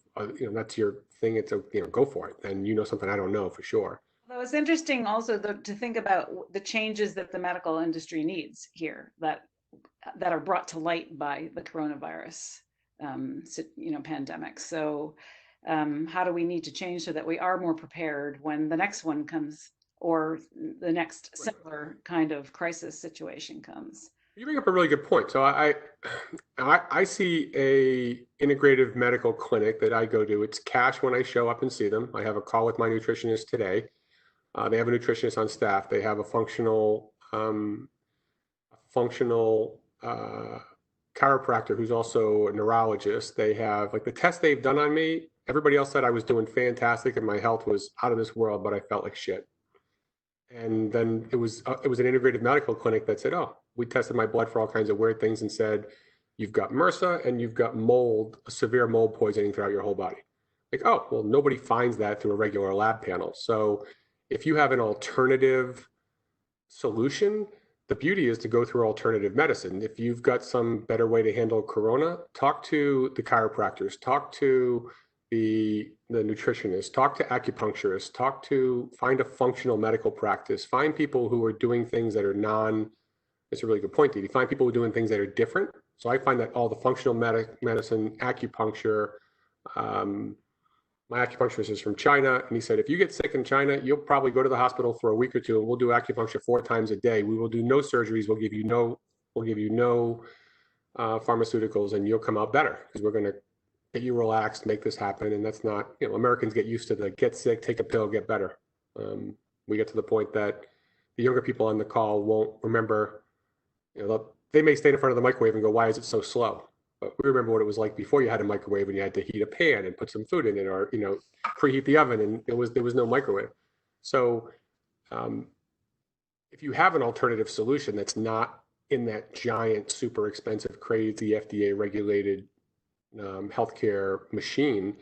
that's your thing. It's go for it. And something I don't know for sure. Well, it's interesting also to think about the changes that the medical industry needs here that are brought to light by the coronavirus, pandemic. So how do we need to change so that we are more prepared when the next one comes, or the next similar kind of crisis situation comes? You bring up a really good point. So I see a integrative medical clinic that I go to. It's cash when I show up and see them. I have a call with my nutritionist today. They have a nutritionist on staff. They have a functional chiropractor who's also a neurologist. They have, like, the test they've done on me. Everybody else said I was doing fantastic and my health was out of this world, but I felt like shit. And then it was an integrative medical clinic that said, oh, we tested my blood for all kinds of weird things and said, you've got MRSA and you've got mold, severe mold poisoning throughout your whole body. Like, oh, well, nobody finds that through a regular lab panel. So if you have an alternative solution, the beauty is to go through alternative medicine. If you've got some better way to handle corona, talk to the chiropractors, talk to the nutritionist, talk to acupuncturists, find a functional medical practice, find people who are doing things that are it's a really good point, Dee. Find people who are doing things that are different. So I find that all the functional medicine, acupuncture, my acupuncturist is from China, and he said, if you get sick in China, you'll probably go to the hospital for a week or two, and we'll do acupuncture 4 times a day. We will do no surgeries. We'll give you no pharmaceuticals, and you'll come out better, because we're going to get you relaxed, make this happen. And that's not, Americans get used to the get sick, take a pill, get better. We get to the point that the younger people on the call won't remember, they may stand in front of the microwave and go, why is it so slow? But we remember what it was like before you had a microwave and you had to heat a pan and put some food in it, or, preheat the oven, and there was no microwave. So if you have an alternative solution that's not in that giant, super expensive, crazy FDA regulated healthcare machine,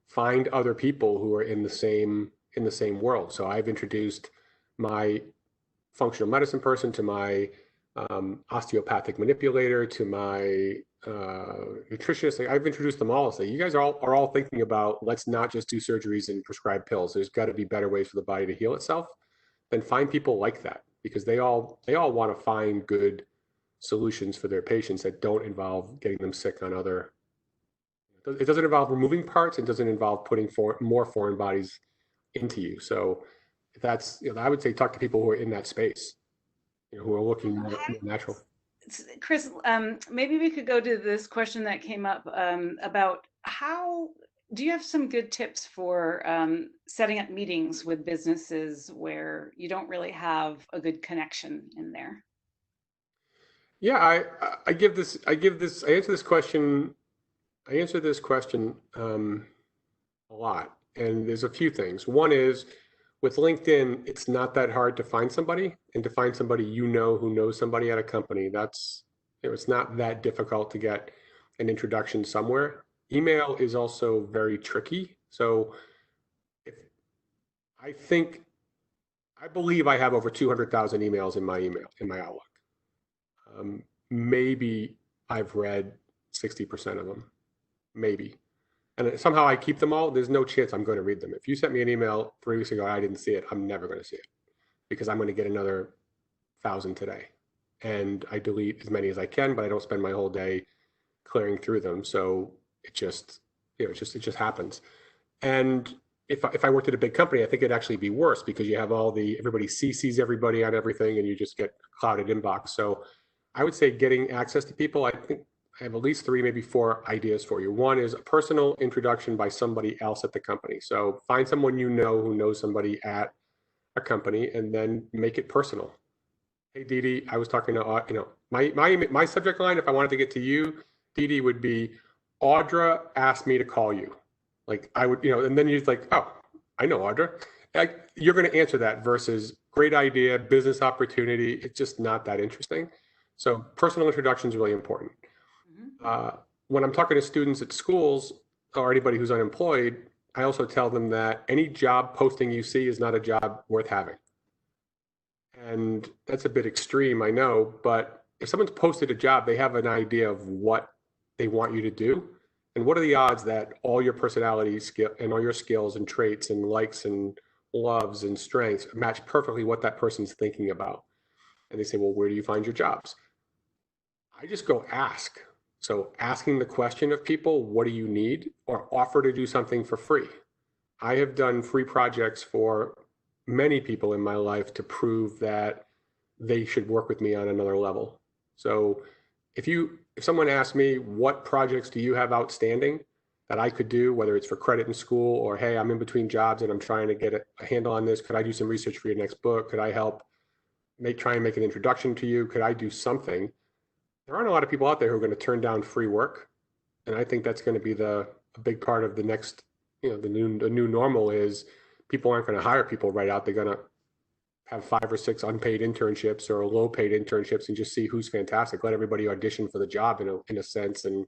find other people who are in the same world. So I've introduced my functional medicine person to my osteopathic manipulator, to my nutritionist. I've introduced them all. So you guys are all thinking about, let's not just do surgeries and prescribe pills. There's got to be better ways for the body to heal itself. Then find people like that, because they all want to find good solutions for their patients that don't involve getting them sick on other. It doesn't involve removing parts. It doesn't involve putting more foreign bodies into you. So that's, I would say talk to people who are in that space, who are looking more natural. Chris, maybe we could go to this question that came up about do you have some good tips for setting up meetings with businesses where you don't really have a good connection in there? Yeah, I answer this question a lot. And there's a few things. One is with LinkedIn, it's not that hard to find somebody, and to find somebody who knows somebody at a company. It's not that difficult to get an introduction somewhere. Email is also very tricky. So if I think I believe I have over 200,000 emails in my Outlook. Maybe I've read 60% of them, maybe. And somehow I keep them all. There's no chance I'm going to read them. If you sent me an email 3 weeks ago, I didn't see it, I'm never going to see it because I'm going to get another 1,000 today. And I delete as many as I can, but I don't spend my whole day clearing through them. So it just it just happens. And if I worked at a big company, I think it'd actually be worse because you have everybody CCs everybody on everything and you just get a clouded inbox. So I would say getting access to people, I think I have at least 3, maybe 4 ideas for you. One is a personal introduction by somebody else at the company. So find someone you know who knows somebody at a company and then make it personal. Hey, Dee Dee, I was talking to, my subject line, if I wanted to get to you, Dee Dee, would be, Audra asked me to call you. Like I would, and then you're like, oh, I know Audra. You're going to answer that versus great idea, business opportunity. It's just not that interesting. So personal introduction is really important. When I'm talking to students at schools or anybody who's unemployed, I also tell them that any job posting you see is not a job worth having. And that's a bit extreme, I know, but if someone's posted a job, they have an idea of what they want you to do. And what are the odds that all your personality skill and all your skills and traits and likes and loves and strengths match perfectly what that person's thinking about? And they say, well, where do you find your jobs? I just go ask. So asking the question of people, what do you need? Or offer to do something for free. I have done free projects for many people in my life to prove that they should work with me on another level. So if someone asks me, what projects do you have outstanding that I could do, whether it's for credit in school or, hey, I'm in between jobs and I'm trying to get a handle on this. Could I do some research for your next book? Could I help try and make an introduction to you? Could I do something? There aren't a lot of people out there who are going to turn down free work. And I think that's going to be a big part of the next, the new normal is people aren't going to hire people right out. They're going to have 5 or 6 unpaid internships or low paid internships and just see who's fantastic. Let everybody audition for the job in a sense and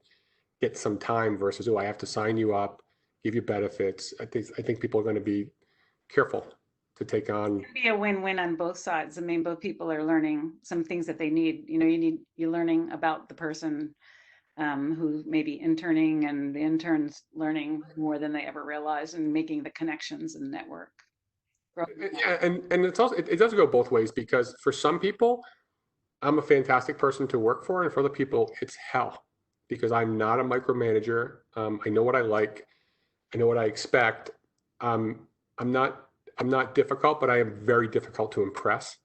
get some time versus, oh, I have to sign you up, give you benefits. I think people are going to be careful to take on. It'd be a win-win on both sides. I mean, both people are learning some things that they need. You're learning about the person who may be interning, and the interns learning more than they ever realized and making the connections and network. Yeah, and it's also it does go both ways because for some people, I'm a fantastic person to work for, and for other people, it's hell because I'm not a micromanager. I know what I like, I know what I expect. I'm not difficult, but I am very difficult to impress.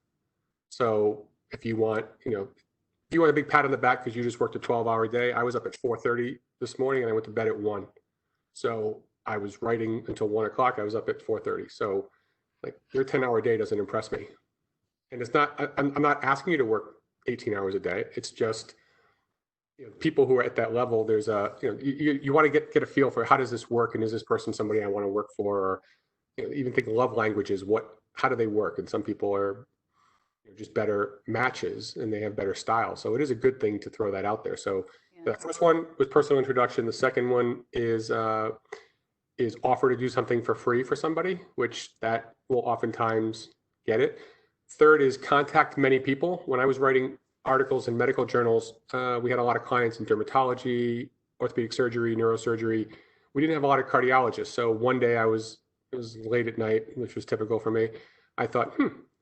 So if you want a big pat on the back because you just worked a 12-hour day, I was up at 4:30 this morning and I went to bed at 1. So I was writing until 1 o'clock. I was up at 4:30. So like your 10-hour day doesn't impress me. And it's not, I'm not asking you to work 18 hours a day. It's just, people who are at that level, there's you want to get a feel for how does this work? And is this person somebody I want to work for? Or, even think love languages, how do they work? And some people are just better matches and they have better style. So it is a good thing to throw that out there. So the first one was personal introduction. The second one is offer to do something for free for somebody, which that will oftentimes get it. Third is contact many people. When I was writing articles in medical journals, we had a lot of clients in dermatology, orthopedic surgery, neurosurgery. We didn't have a lot of cardiologists. So one day it was late at night, which was typical for me. I thought,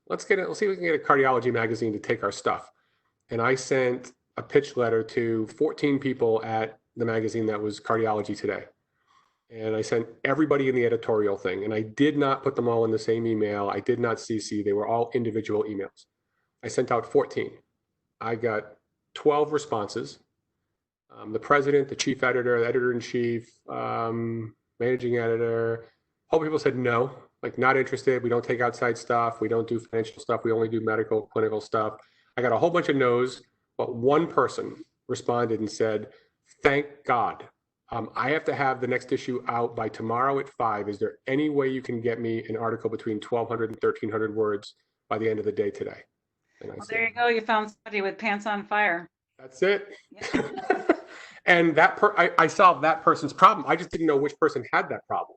let's see if we can get a cardiology magazine to take our stuff. And I sent a pitch letter to 14 people at the magazine that was Cardiology Today. And I sent everybody in the editorial thing. And I did not put them all in the same email. I did not CC. They were all individual emails. I sent out 14. I got 12 responses. The president, the chief editor, the editor-in-chief, managing editor, all people said no, like not interested. We don't take outside stuff. We don't do financial stuff. We only do medical, clinical stuff. I got a whole bunch of no's, but one person responded and said, thank God I have to have the next issue out by tomorrow at 5. Is there any way you can get me an article between 1,200 and 1,300 words by the end of the day today? And I Well, said, there you go. You found somebody with pants on fire. that's it. Yeah. And I solved that person's problem. I just didn't know which person had that problem.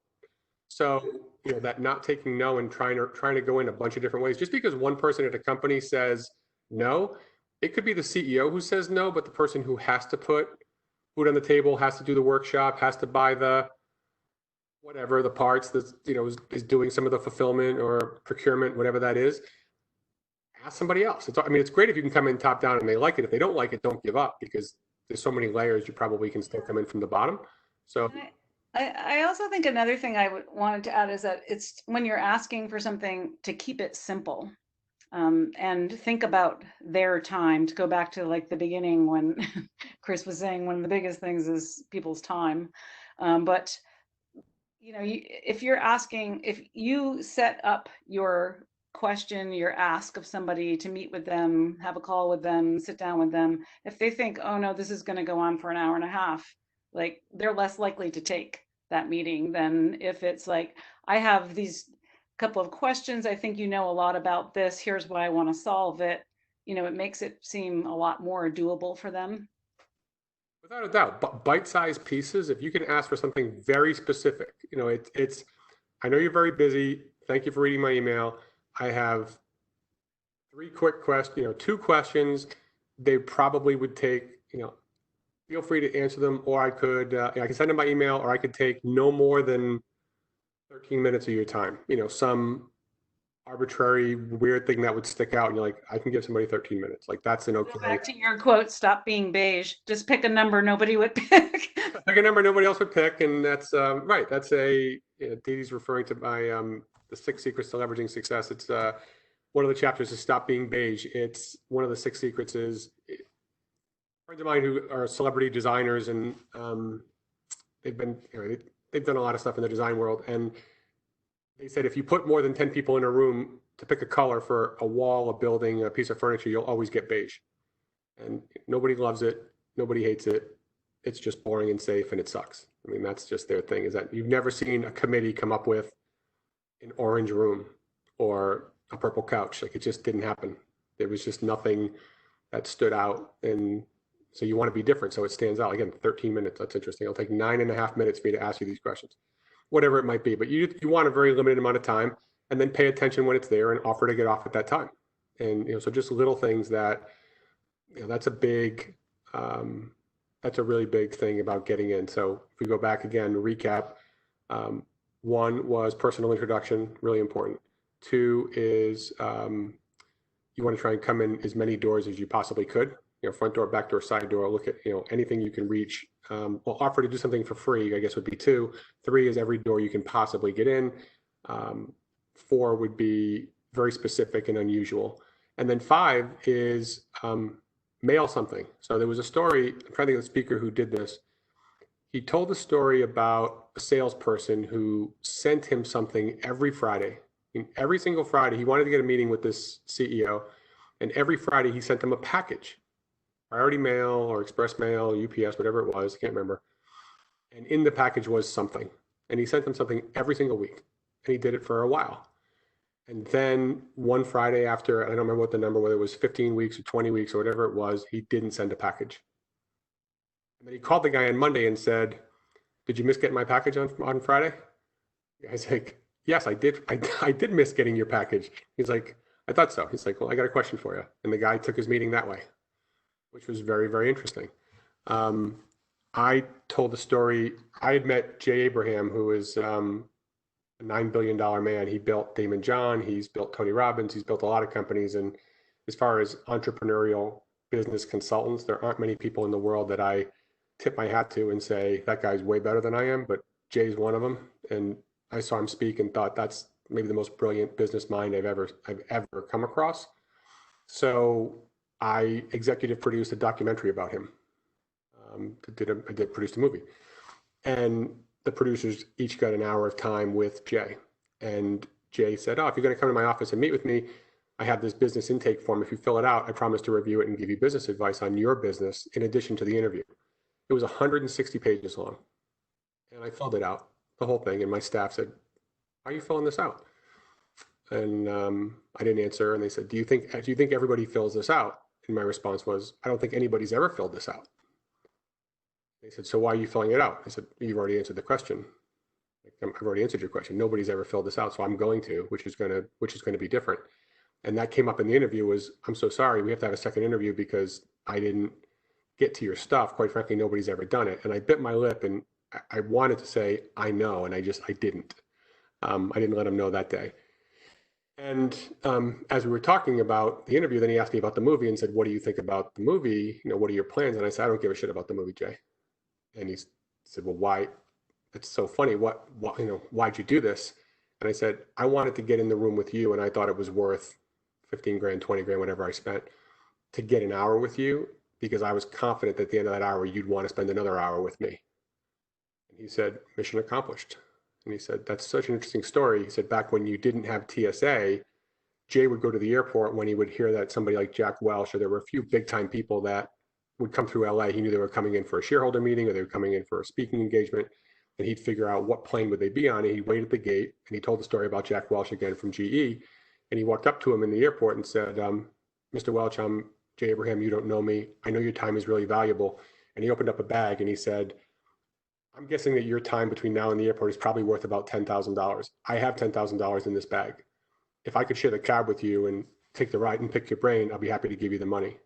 So, that not taking no and trying to go in a bunch of different ways. Just because one person at a company says no, it could be the CEO who says no, but the person who has to put food on the table, has to do the workshop, has to buy the whatever, the parts that, is doing some of the fulfillment or procurement, whatever that is. Ask somebody else. It's great if you can come in top down and they like it. If they don't like it, don't give up, because there's so many layers. You probably can still come in from the bottom. So I also think another thing I wanted to add is that it's when you're asking for something, to keep it simple, and think about their time. To go back to like the beginning when Chris was saying one of the biggest things is people's time. But if you set up your question, your ask of somebody to meet with them, have a call with them, sit down with them, if they think, oh no, this is going to go on for an hour and a half, like they're less likely to take that meeting than if it's like, I have these couple of questions, I think you know a lot about this, here's why I want to solve it. It makes it seem a lot more doable for them. Without a doubt, bite-sized pieces. If you can ask for something very specific, it's. I know you're very busy. Thank you for reading my email. I have 3 quick questions. 2 questions. They probably would take. Feel free to answer them, or I could. I can send them by email, or I could take no more than 13 minutes of your time. Some arbitrary weird thing that would stick out, and you're like, I can give somebody 13 minutes. Like, that's an okay. Go back to your quote, stop being beige. Just pick a number nobody would pick. Pick a number nobody else would pick, and that's right. That's Dee Dee's referring to my the 6 secrets to leveraging success. It's one of the chapters is stop being beige. It's one of the 6 secrets is friends of mine who are celebrity designers, and they've been they've done a lot of stuff in the design world, and they said if you put more than 10 people in a room to pick a color for a wall, a building, a piece of furniture, you'll always get beige. And nobody loves it. Nobody hates it. It's just boring and safe, and it sucks. That's just their thing, is that you've never seen a committee come up with an orange room or a purple couch. Like, it just didn't happen. There was just nothing that stood out. And so you want to be different, so it stands out. Again, 13 minutes. That's interesting. It'll take 9.5 minutes for me to ask you these questions, whatever it might be. But you want a very limited amount of time, and then pay attention when it's there and offer to get off at that time. And so just little things that that's a big that's a really big thing about getting in. So if we go back again, recap, 1 was personal introduction, really important. 2 is you want to try and come in as many doors as you possibly could. Front door, back door, side door. Look at anything you can reach. Offer to do something for free, I guess, would be 2. 3 is every door you can possibly get in. 4 would be very specific and unusual. And then 5 is mail something. So there was a story, I'm trying to think of the speaker who did this. He told a story about a salesperson who sent him something every Friday. Every single Friday, he wanted to get a meeting with this CEO, and every Friday he sent him a package, priority mail or express mail, UPS, whatever it was, I can't remember. And in the package was something, and he sent him something every single week, and he did it for a while. And then one Friday after, I don't remember what the number, whether it was 15 weeks or 20 weeks or whatever it was, he didn't send a package. And then he called the guy on Monday and said, did you miss getting my package on Friday? The guy's like, yes, I did. I did miss getting your package. He's like, I thought so. He's like, well, I got a question for you. And the guy took his meeting that way, which was very, very interesting. I told the story. I had met Jay Abraham, who is a $9 billion man. He built Damon John. He's built Tony Robbins. He's built a lot of companies. And as far as entrepreneurial business consultants, there aren't many people in the world that I tip my hat to and say, that guy's way better than I am, but Jay's one of them. And I saw him speak and thought that's maybe the most brilliant business mind I've ever come across. So I executive produced a documentary about him. I did produce a movie, and the producers each got an hour of time with Jay. And Jay said, oh, if you're going to come to my office and meet with me, I have this business intake form. If you fill it out, I promise to review it and give you business advice on your business in addition to the interview. It was 160 pages long. And I filled it out, the whole thing. And my staff said, "Why are you filling this out?" And I didn't answer. And they said, do you think everybody fills this out?" And my response was, "I don't think anybody's ever filled this out." They said, "So why are you filling it out?" I said, "You've already answered the question. I've already answered your question. Nobody's ever filled this out, so I'm going to, which is going to be different." And that came up in the interview was, "I'm so sorry, we have to have a second interview because I didn't get to your stuff. Quite frankly, nobody's ever done it." And I bit my lip, and I wanted to say, "I know," and I didn't. I didn't let him know that day. And as we were talking about the interview, then he asked me about the movie and said, "What do you think about the movie? What are your plans?" And I said, "I don't give a shit about the movie, Jay." And he said, "Well, why? It's so funny. Why'd you do this?" And I said, "I wanted to get in the room with you, and I thought it was worth 15 grand, 20 grand, whatever I spent, to get an hour with you, because I was confident that at the end of that hour, you'd want to spend another hour with me." And he said, "Mission accomplished." And he said, "That's such an interesting story." He said, "Back when you didn't have TSA, Jay would go to the airport when he would hear that somebody like Jack Welch, or there were a few big time people that would come through LA. He knew they were coming in for a shareholder meeting or they were coming in for a speaking engagement. And he'd figure out what plane would they be on. And he'd wait at the gate." And he told the story about Jack Welch again from GE. And he walked up to him in the airport and said, "Mr. Welch, I'm Jay Abraham. You don't know me. I know your time is really valuable." And he opened up a bag and he said, "I'm guessing that your time between now and the airport is probably worth about $10,000. I have $10,000 in this bag. If I could share the cab with you and take the ride and pick your brain, I'll be happy to give you the money."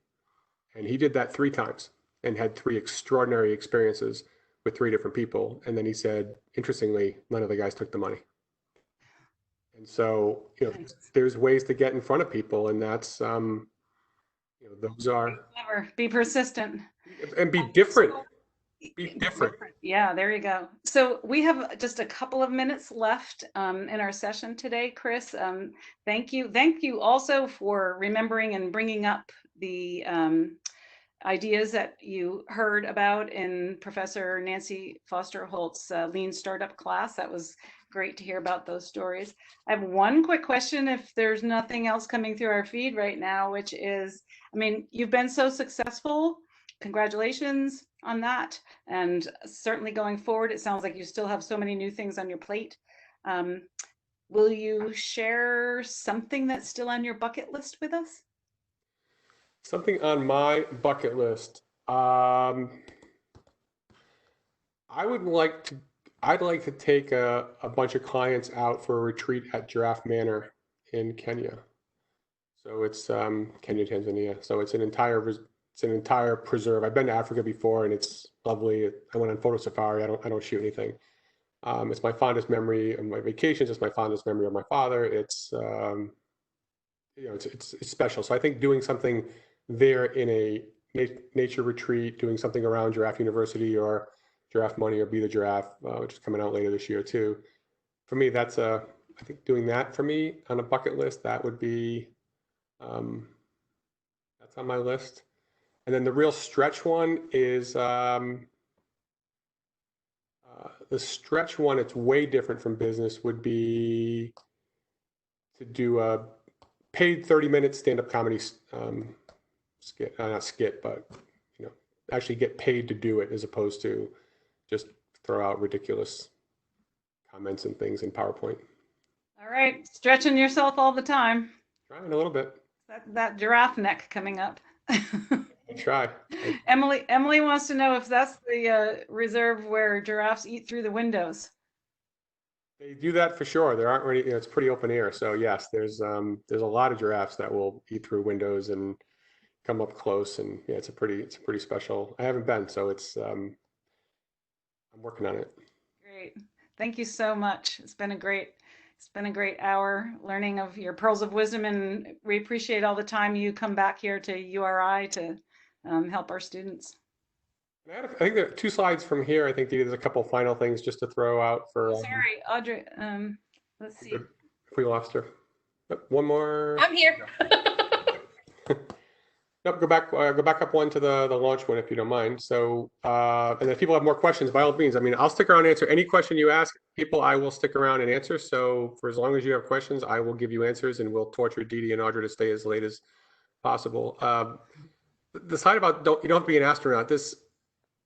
And he did that 3 times and had 3 extraordinary experiences with 3 different people. And then he said, interestingly, none of the guys took the money. And so, there's ways to get in front of people, and that's, those are, Never be persistent and be different. Be different. Yeah, there you go. So we have just a couple of minutes left in our session today, Chris. Thank you. Thank you also for remembering and bringing up the ideas that you heard about in Professor Nancy Foster Holt's Lean Startup class. That was great to hear about those stories. I have one quick question, if there's nothing else coming through our feed right now, which is, you've been so successful. Congratulations on that. And certainly going forward, it sounds like you still have so many new things on your plate. Will you share something that's still on your bucket list with us? Something on my bucket list. I'd like to take a bunch of clients out for a retreat at Giraffe Manor in Kenya. So it's Kenya, Tanzania. So it's an entire preserve. I've been to Africa before, and it's lovely. I went on photo safari. I don't shoot anything. It's my fondest memory of my vacations. It's my fondest memory of my father. It's it's special. So I think doing something there in a nature retreat, doing something around Giraffe University or Giraffe Money or Be the Giraffe, which is coming out later this year too. For me, I think doing that for me on a bucket list, that would be, that's on my list. And then the real stretch one is, the stretch one, it's way different from business, would be to do a paid 30-minute stand-up comedy skit, not skit, but actually get paid to do it, as opposed to just throw out ridiculous comments and things in PowerPoint. All right, stretching yourself all the time. Trying a little bit. That giraffe neck coming up. I try. Emily wants to know if that's the reserve where giraffes eat through the windows. They do that for sure. There aren't really, it's pretty open air. So yes, there's a lot of giraffes that will eat through windows and come up close, and yeah, it's a pretty special. I haven't been, so it's I'm working on it. Great. Thank you so much. It's been a great hour learning of your pearls of wisdom, and we appreciate all the time you come back here to URI to help our students. I think there are 2 slides from here. I think there's a couple final things just to throw out for. Sorry, Audrey. Let's see. If we lost her. One more. I'm here. Nope, go back up one to the launch one, if you don't mind. So, and if people have more questions, by all means, I'll stick around and answer any question you ask people. I will stick around and answer. So for as long as you have questions, I will give you answers, and we'll torture Dee Dee and Audrey to stay as late as possible. The slide about you don't have to be an astronaut. This,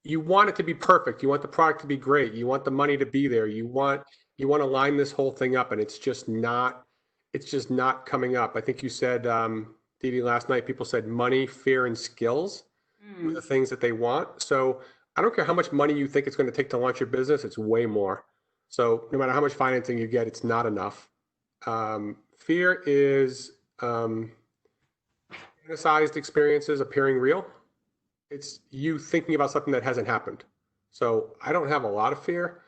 you want it to be perfect. You want the product to be great. You want the money to be there. You want to line this whole thing up, and it's just not coming up. I think you said, Dee Dee, last night, people said money, fear, and skills were the things that they want. So I don't care how much money you think it's going to take to launch your business, it's way more. So no matter how much financing you get, it's not enough. Fear is fantasized experiences appearing real. It's you thinking about something that hasn't happened. So I don't have a lot of fear,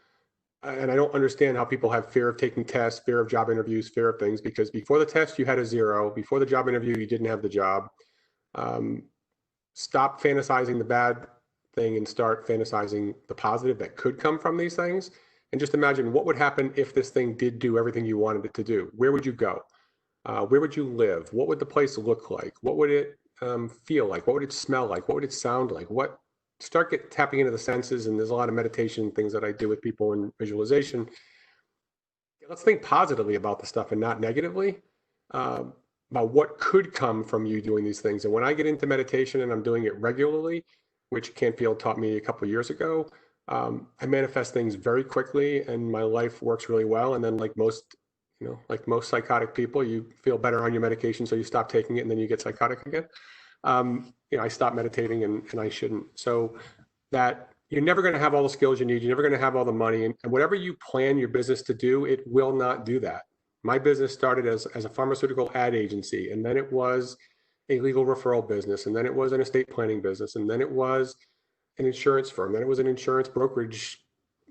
and I don't understand how people have fear of taking tests, fear of job interviews, fear of things, because before the test you had a 0, before the job interview you didn't have the job. Stop fantasizing the bad thing and start fantasizing the positive that could come from these things. And just imagine what would happen if this thing did do everything you wanted it to do. Where would you go? Where would you live? What would the place look like? What would it feel like? What would it smell like? What would it sound like? Start tapping into the senses. And there's a lot of meditation things that I do with people in visualization. Let's think positively about the stuff and not negatively, about what could come from you doing these things. And when I get into meditation, and I'm doing it regularly, which Canfield taught me a couple of years ago, I manifest things very quickly, and my life works really well. And then, like most psychotic people, you feel better on your medication, so you stop taking it, and then you get psychotic again. I stopped meditating, and I shouldn't. So that you're never going to have all the skills you need. You're never going to have all the money, and whatever you plan your business to do, it will not do that. My business started as a pharmaceutical ad agency, and then it was a legal referral business, and then it was an estate planning business, and then it was an insurance firm, then it was an insurance brokerage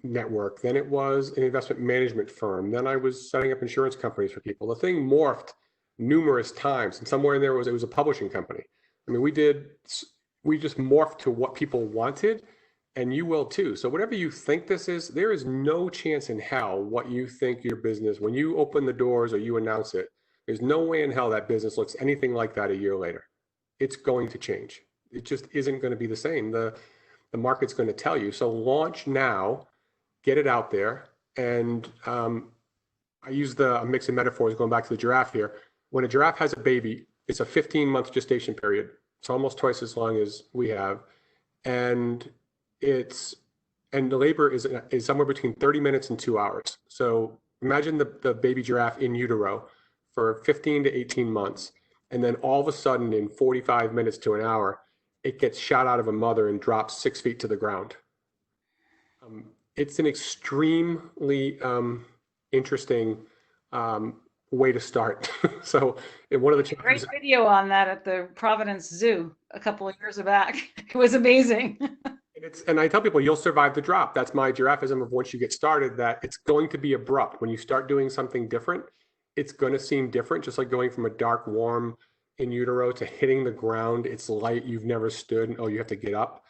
network, then it was an investment management firm, then I was setting up insurance companies for people. The thing morphed numerous times, and somewhere in there it was a publishing company. I mean, we just morphed to what people wanted, and you will too. So whatever you think this is, there is no chance in hell what you think your business, when you open the doors or you announce it, there's no way in hell that business looks anything like that a year later. It's going to change. It just isn't going to be the same. The market's going to tell you. So launch now, get it out there. And I use a mix of metaphors going back to the giraffe here. When a giraffe has a baby, it's a 15-month gestation period. It's almost twice as long as we have. And the labor is somewhere between 30 minutes and 2 hours. So imagine the baby giraffe in utero for 15 to 18 months. And then all of a sudden in 45 minutes to an hour, it gets shot out of a mother and drops 6 feet to the ground. It's an extremely interesting way to start. So one of the great video on that at the Providence Zoo a couple of years back. It was amazing. And I tell people, you'll survive the drop. That's my giraffism of once you get started, that it's going to be abrupt. When you start doing something different, it's going to seem different, just like going from a dark, warm in utero to hitting the ground. It's light, you've never stood, and you have to get up.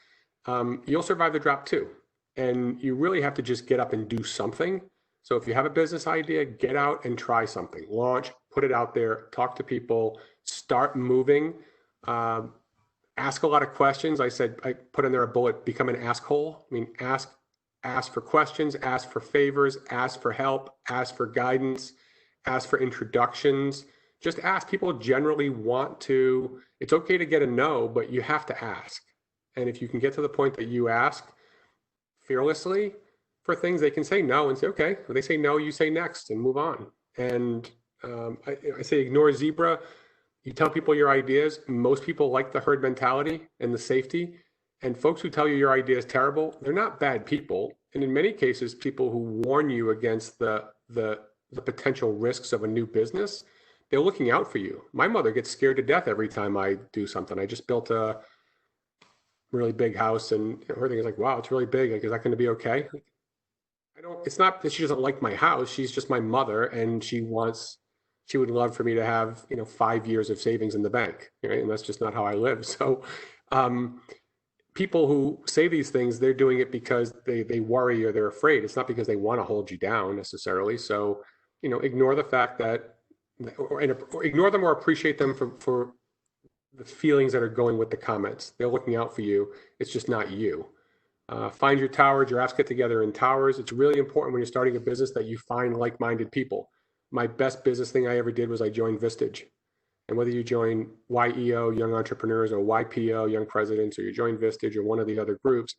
You'll survive the drop too. And you really have to just get up and do something. So if you have a business idea, get out and try something. Launch, put it out there, talk to people, start moving. Ask a lot of questions. I put in there a bullet, become an asshole. I mean, ask for questions, ask for favors, ask for help, ask for guidance, ask for introductions. Just ask. People generally want to, it's okay to get a no, but you have to ask. And if you can get to the point that you ask fearlessly for things, they can say no and say, okay. When they say no, you say next and move on. And I say ignore zebra. You tell people your ideas. Most people like the herd mentality and the safety. And folks who tell you your idea is terrible, they're not bad people. And in many cases, people who warn you against the potential risks of a new business, they're looking out for you. My mother gets scared to death every time I do something. I just built a really big house, and her thing is like, wow, it's really big. Like, is that going to be okay? It's not that she doesn't like my house. She's just my mother, and she would love for me to have, 5 years of savings in the bank, right? And that's just not how I live. So people who say these things, they're doing it because they worry or they're afraid. It's not because they want to hold you down necessarily. So, ignore the fact that, or ignore them or appreciate them for the feelings that are going with the comments. They're looking out for you. It's just not you. Find your tower. Giraffes get together in towers. It's really important when you're starting a business that you find like-minded people. My best business thing I ever did was I joined Vistage. And whether you join YEO, Young Entrepreneurs, or YPO, Young Presidents, or you join Vistage or one of the other groups,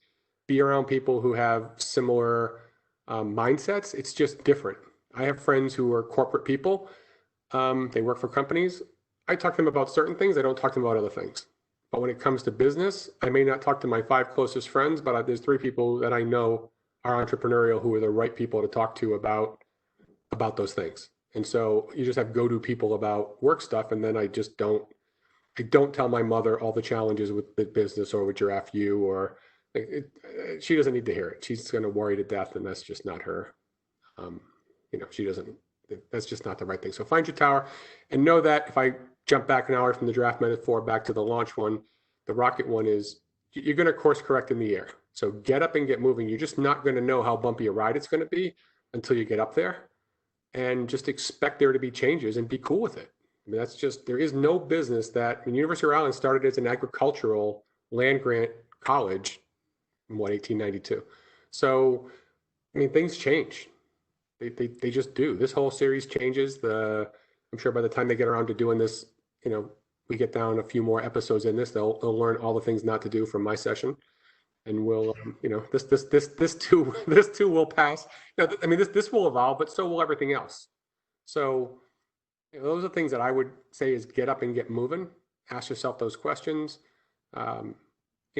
be around people who have similar mindsets. It's just different. I have friends who are corporate people. They work for companies. I talk to them about certain things. I don't talk to them about other things. But when it comes to business, I may not talk to my 5 closest friends, but there's 3 people that I know are entrepreneurial who are the right people to talk to about those things. And so you just have go-to people about work stuff. And then I don't tell my mother all the challenges with the business or with Giraffe U, or she doesn't need to hear it. She's going to worry to death, and that's just not her. She doesn't, that's just not the right thing. So find your tower and know that if I jump back an hour from the draft metaphor back to the launch one, the rocket one is you're going to course correct in the air. So get up and get moving. You're just not going to know how bumpy a ride it's going to be until you get up there, and just expect there to be changes and be cool with it. I mean, that's just, there is no business that, University of Rhode Island started as an agricultural land grant college in 1892. So, things change. They just do. This whole series changes. I'm sure by the time they get around to doing this, we get down a few more episodes in this, they'll learn all the things not to do from my session. And we'll, this too will pass. This will evolve, but so will everything else. So, those are things that I would say is get up and get moving. Ask yourself those questions.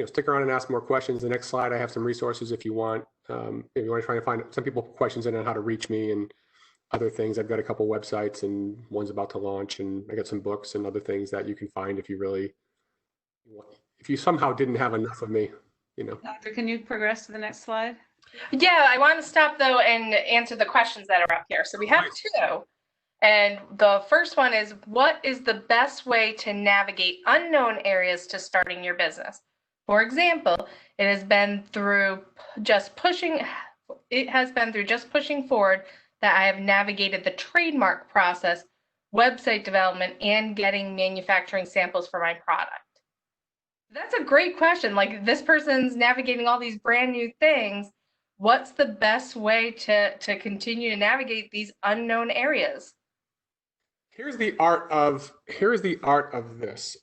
Stick around and ask more questions. The next slide, I have some resources if you want. If you want to try and find some people questions in on how to reach me and other things. I've got a couple websites, and one's about to launch, and I got some books and other things that you can find if you somehow didn't have enough of me. Doctor, can you progress to the next slide? Yeah, I want to stop though and answer the questions that are up here. So we have 2. And the first one is, what is the best way to navigate unknown areas to starting your business? For example, it has been through just pushing forward that I have navigated the trademark process, website development, and getting manufacturing samples for my product. That's a great question. Like, this person's navigating all these brand new things. What's the best way to continue to navigate these unknown areas? Here's the art of this.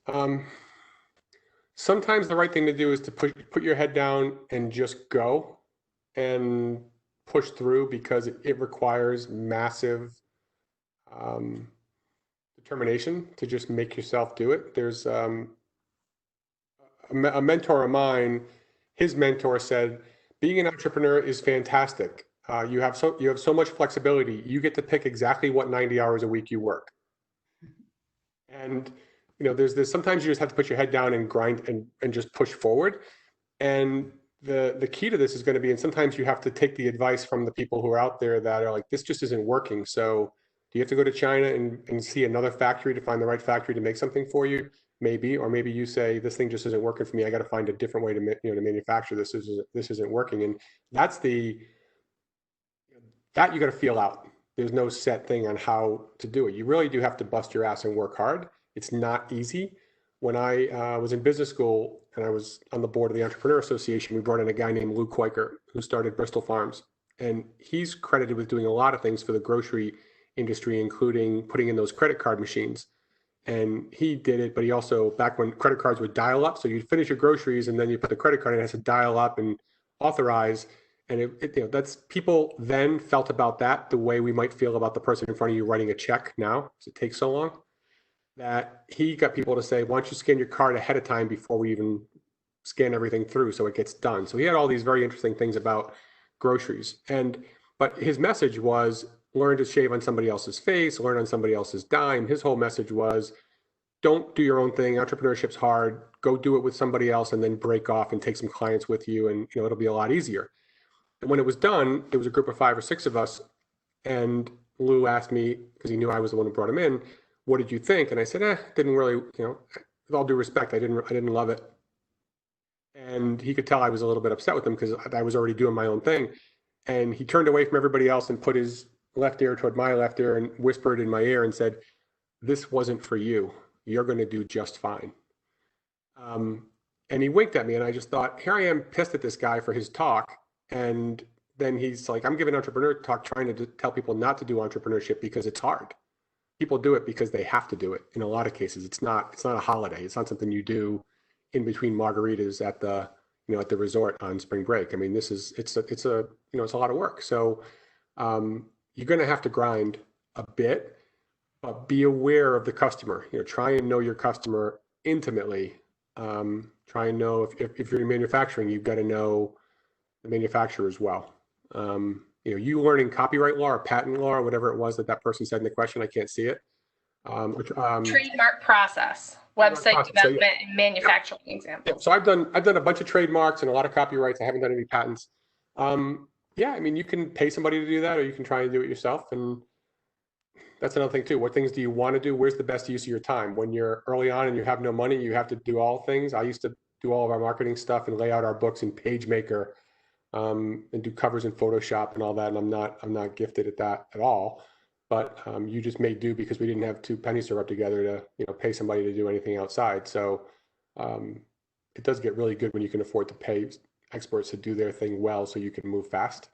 Sometimes the right thing to do is to put your head down and just go and push through, because it requires massive determination to just make yourself do it. There's a mentor of mine, his mentor said, being an entrepreneur is fantastic. You have so much flexibility. You get to pick exactly what 90 hours a week you work. And there's this, sometimes you just have to put your head down and grind and just push forward. And the key to this is going to be, and sometimes you have to take the advice from the people who are out there that are like, this just isn't working. So do you have to go to China and see another factory to find the right factory to make something for you? Maybe, or maybe you say, this thing just isn't working for me. I got to find a different way to manufacture this. This isn't working. And that you got to feel out. There's no set thing on how to do it. You really do have to bust your ass and work hard. It's not easy. When I was in business school and I was on the board of the Entrepreneur Association, we brought in a guy named Lou Quaker, who started Bristol Farms. And he's credited with doing a lot of things for the grocery industry, including putting in those credit card machines. And he did it, but he also, back when credit cards would dial up, so you'd finish your groceries and then you put the credit card in, it has to dial up and authorize. And that's, people then felt about that the way we might feel about the person in front of you writing a check now, because it takes so long. That he got people to say, why don't you scan your card ahead of time before we even scan everything through so it gets done. So he had all these very interesting things about groceries. But his message was, learn to shave on somebody else's face, learn on somebody else's dime. His whole message was, don't do your own thing. Entrepreneurship's hard. Go do it with somebody else and then break off and take some clients with you, and it'll be a lot easier. And when it was done, it was a group of 5 or 6 of us. And Lou asked me, because he knew I was the one who brought him in, what did you think? And I said, didn't really, with all due respect, I didn't love it. And he could tell I was a little bit upset with him because I was already doing my own thing. And he turned away from everybody else and put his left ear toward my left ear and whispered in my ear and said, this wasn't for you. You're going to do just fine. And he winked at me, and I just thought, here I am pissed at this guy for his talk. And then he's like, I'm giving entrepreneur talk trying to tell people not to do entrepreneurship because it's hard. People do it because they have to do it. In a lot of cases, it's not a holiday. It's not something you do in between margaritas at the at the resort on spring break. I mean, it's a lot of work. So you're going to have to grind a bit, but be aware of the customer. Try and know your customer intimately. Try and know if you're in manufacturing, you've got to know the manufacturer as well. You learning copyright law or patent law or whatever it was that person said in the question, I can't see it. Trademark process, website development, and manufacturing example. So I've done a bunch of trademarks and a lot of copyrights. I haven't done any patents. Yeah, I mean, you can pay somebody to do that, or you can try and do it yourself. And that's another thing too. What things do you want to do? Where's the best use of your time? When you're early on and you have no money, you have to do all things. I used to do all of our marketing stuff and lay out our books in PageMaker, and do covers in Photoshop and all that. And I'm not gifted at that at all. But you just made do because we didn't have 2 pennies to rub together to pay somebody to do anything outside. So it does get really good when you can afford to pay experts to do their thing well, so you can move fast.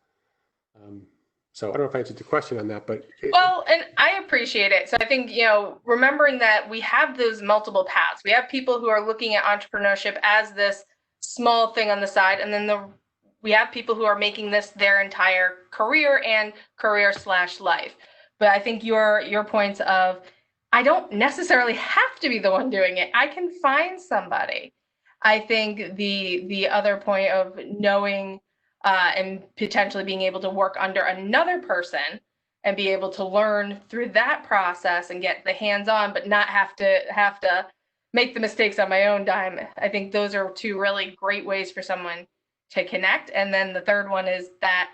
So I don't know if I answered the question on that, but well, and I appreciate it. So I think remembering that we have those multiple paths. We have people who are looking at entrepreneurship as this small thing on the side, and then we have people who are making this their entire career and career/life. But I think your points of, I don't necessarily have to be the one doing it. I can find somebody. I think the other point of knowing and potentially being able to work under another person and be able to learn through that process and get the hands-on, but not have to make the mistakes on my own dime. I think those are 2 really great ways for someone to connect. And then the third one is that,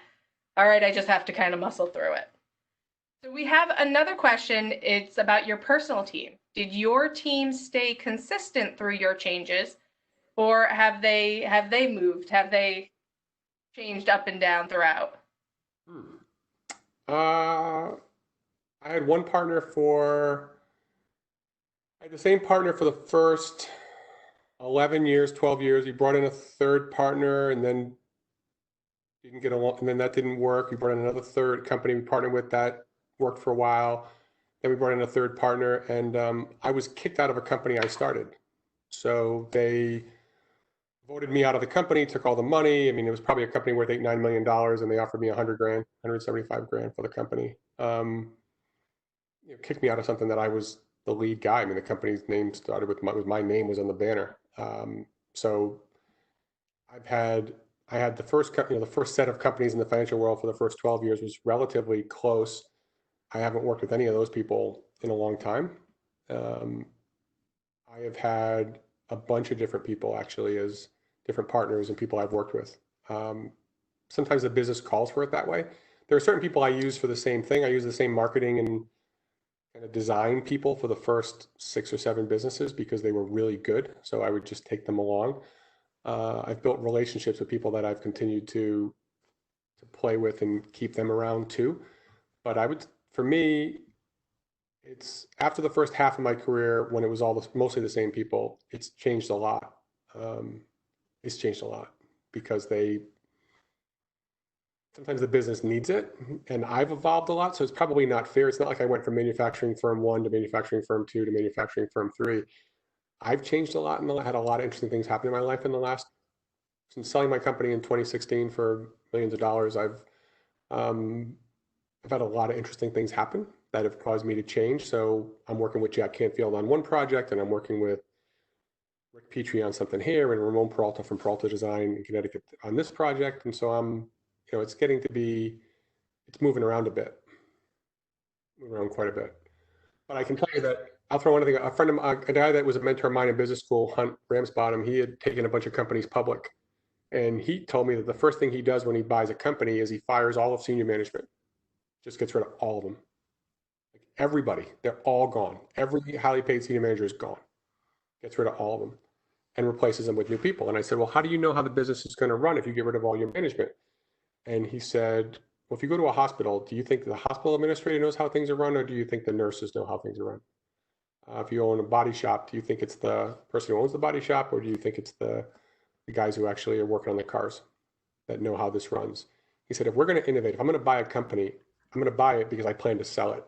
all right, I just have to kind of muscle through it. So we have another question. It's about your personal team. Did your team stay consistent through your changes, or have they moved? Have they changed up and down throughout? I had one partner I had the same partner for the first 11 years, 12 years. We brought in a third partner and then didn't get along, and then that didn't work. We brought in another third company we partnered with that worked for a while. Then we brought in a third partner, and I was kicked out of a company I started. So they voted me out of the company, took all the money. I mean, it was probably a company worth $8-9 million, and they offered me $100,000, $175,000 for the company. Kicked me out of something that I was the lead guy. I mean, the company's name started with my name was on the banner. So I had the first set of companies in the financial world for the first 12 years was relatively close. I haven't worked with any of those people in a long time. I have had a bunch of different people actually as different partners and people I've worked with. Sometimes the business calls for it that way. There are certain people I use for the same thing. I use the same marketing and kind of design people for the first 6 or 7 businesses because they were really good. So I would just take them along. I've built relationships with people that I've continued to play with and keep them around too. But for me, it's after the first half of my career when it was mostly the same people, it's changed a lot. It's changed a lot because sometimes the business needs it, and I've evolved a lot. So it's probably not fair. It's not like I went from manufacturing firm 1 to manufacturing firm 2 to manufacturing firm 3. I've changed a lot and had a lot of interesting things happen in my life since selling my company in 2016 for millions of dollars. I've had a lot of interesting things happen that have caused me to change. So I'm working with Jack Canfield on one project, and I'm working with Rick Petrie on something here, and Ramon Peralta from Peralta Design in Connecticut on this project. And so it's moving around quite a bit. But I can tell you that I'll throw one thing. A guy that was a mentor of mine in business school, Hunt Ramsbottom, he had taken a bunch of companies public. And he told me that the first thing he does when he buys a company is he fires all of senior management, just gets rid of all of them. Like everybody, they're all gone. Every highly paid senior manager is gone, gets rid of all of them and replaces them with new people. And I said, well, how do you know how the business is going to run if you get rid of all your management? And he said, well, if you go to a hospital, do you think the hospital administrator knows how things are run, or do you think the nurses know how things are run? If you own a body shop, do you think it's the person who owns the body shop, or do you think it's the guys who actually are working on the cars that know how this runs? He said, if we're going to innovate, if I'm going to buy a company, I'm going to buy it because I plan to sell it.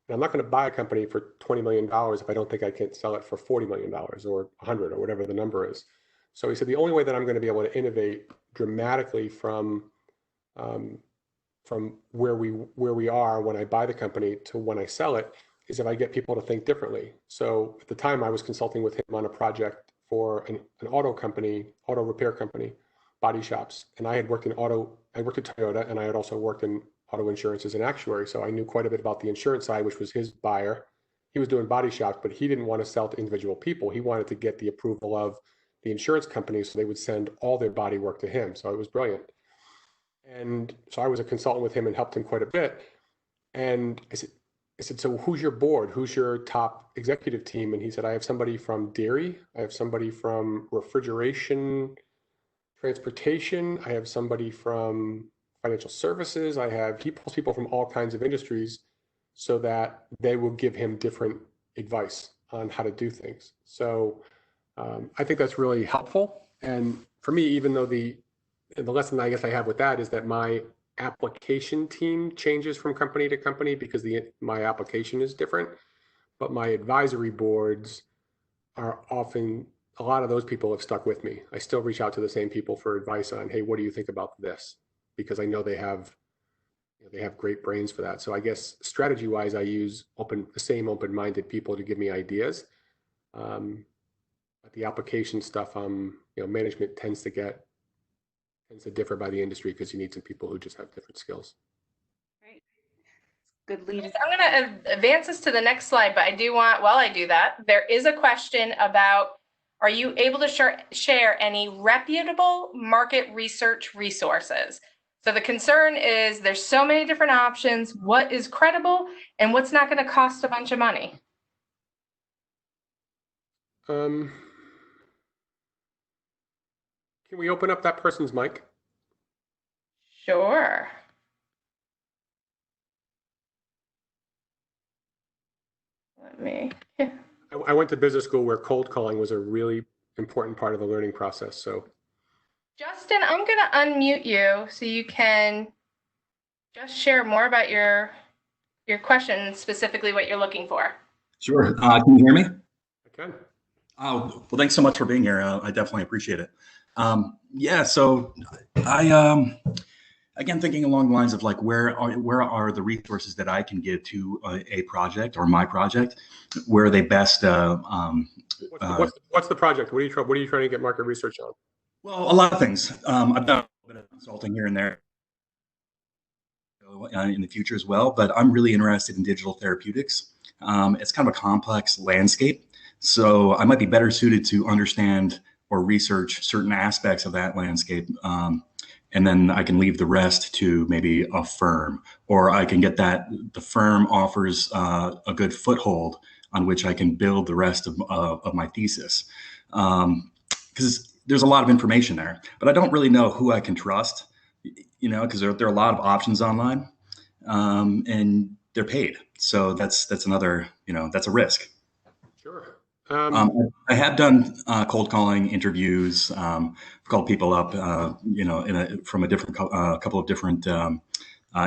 And I'm not going to buy a company for $20 million if I don't think I can sell it for $40 million or 100 or whatever the number is. So he said, the only way that I'm going to be able to innovate dramatically from where we are when I buy the company to when I sell it is if I get people to think differently. So at the time I was consulting with him on a project for an auto company, auto repair company, body shops. And I worked at Toyota, and I had also worked in auto insurance as an actuary. So I knew quite a bit about the insurance side, which was his buyer. He was doing body shops, but he didn't want to sell to individual people. He wanted to get the approval of the insurance companies so they would send all their body work to him. So it was brilliant. And so I was a consultant with him and helped him quite a bit. And I said, so who's your board? Who's your top executive team? And he said, I have somebody from dairy. I have somebody from refrigeration, transportation. I have somebody from financial services. He pulls people from all kinds of industries so that they will give him different advice on how to do things. So I think that's really helpful. And for me, even though the lesson I guess I have with that is that my application team changes from company to company because my application is different, but my advisory boards are often, a lot of those people have stuck with me. I still reach out to the same people for advice on, hey, what do you think about this? Because I know they have great brains for that. So I guess strategy-wise, I use the same open-minded people to give me ideas. But the application stuff, management tends to differ by the industry because you need some people who just have different skills. Great. Good lead. I'm going to advance us to the next slide, but while I do that, there is a question about, are you able to share any reputable market research resources? So the concern is there's so many different options. What is credible and what's not going to cost a bunch of money? Can we open up that person's mic? Sure. I went to business school where cold calling was a really important part of the learning process. So, Justin, I'm going to unmute you so you can just share more about your question, specifically what you're looking for. Sure. Can you hear me? I can. Oh, well, thanks so much for being here. I definitely appreciate it. Yeah, so I, again, thinking along the lines of like, where are the resources that I can give to a project or my project? Where are they best? What's the project? What are you trying to get market research on? Well, a lot of things. I've done a bit of consulting here and there in the future as well, but I'm really interested in digital therapeutics. It's kind of a complex landscape, so I might be better suited to understand or research certain aspects of that landscape. And then I can leave the rest to maybe a firm, or I can get the firm offers a good foothold on which I can build the rest of my thesis. Because there's a lot of information there, but I don't really know who I can trust, because there are a lot of options online, and they're paid. So that's another, that's a risk. Sure. I have done cold calling interviews, called people up, from a different couple of different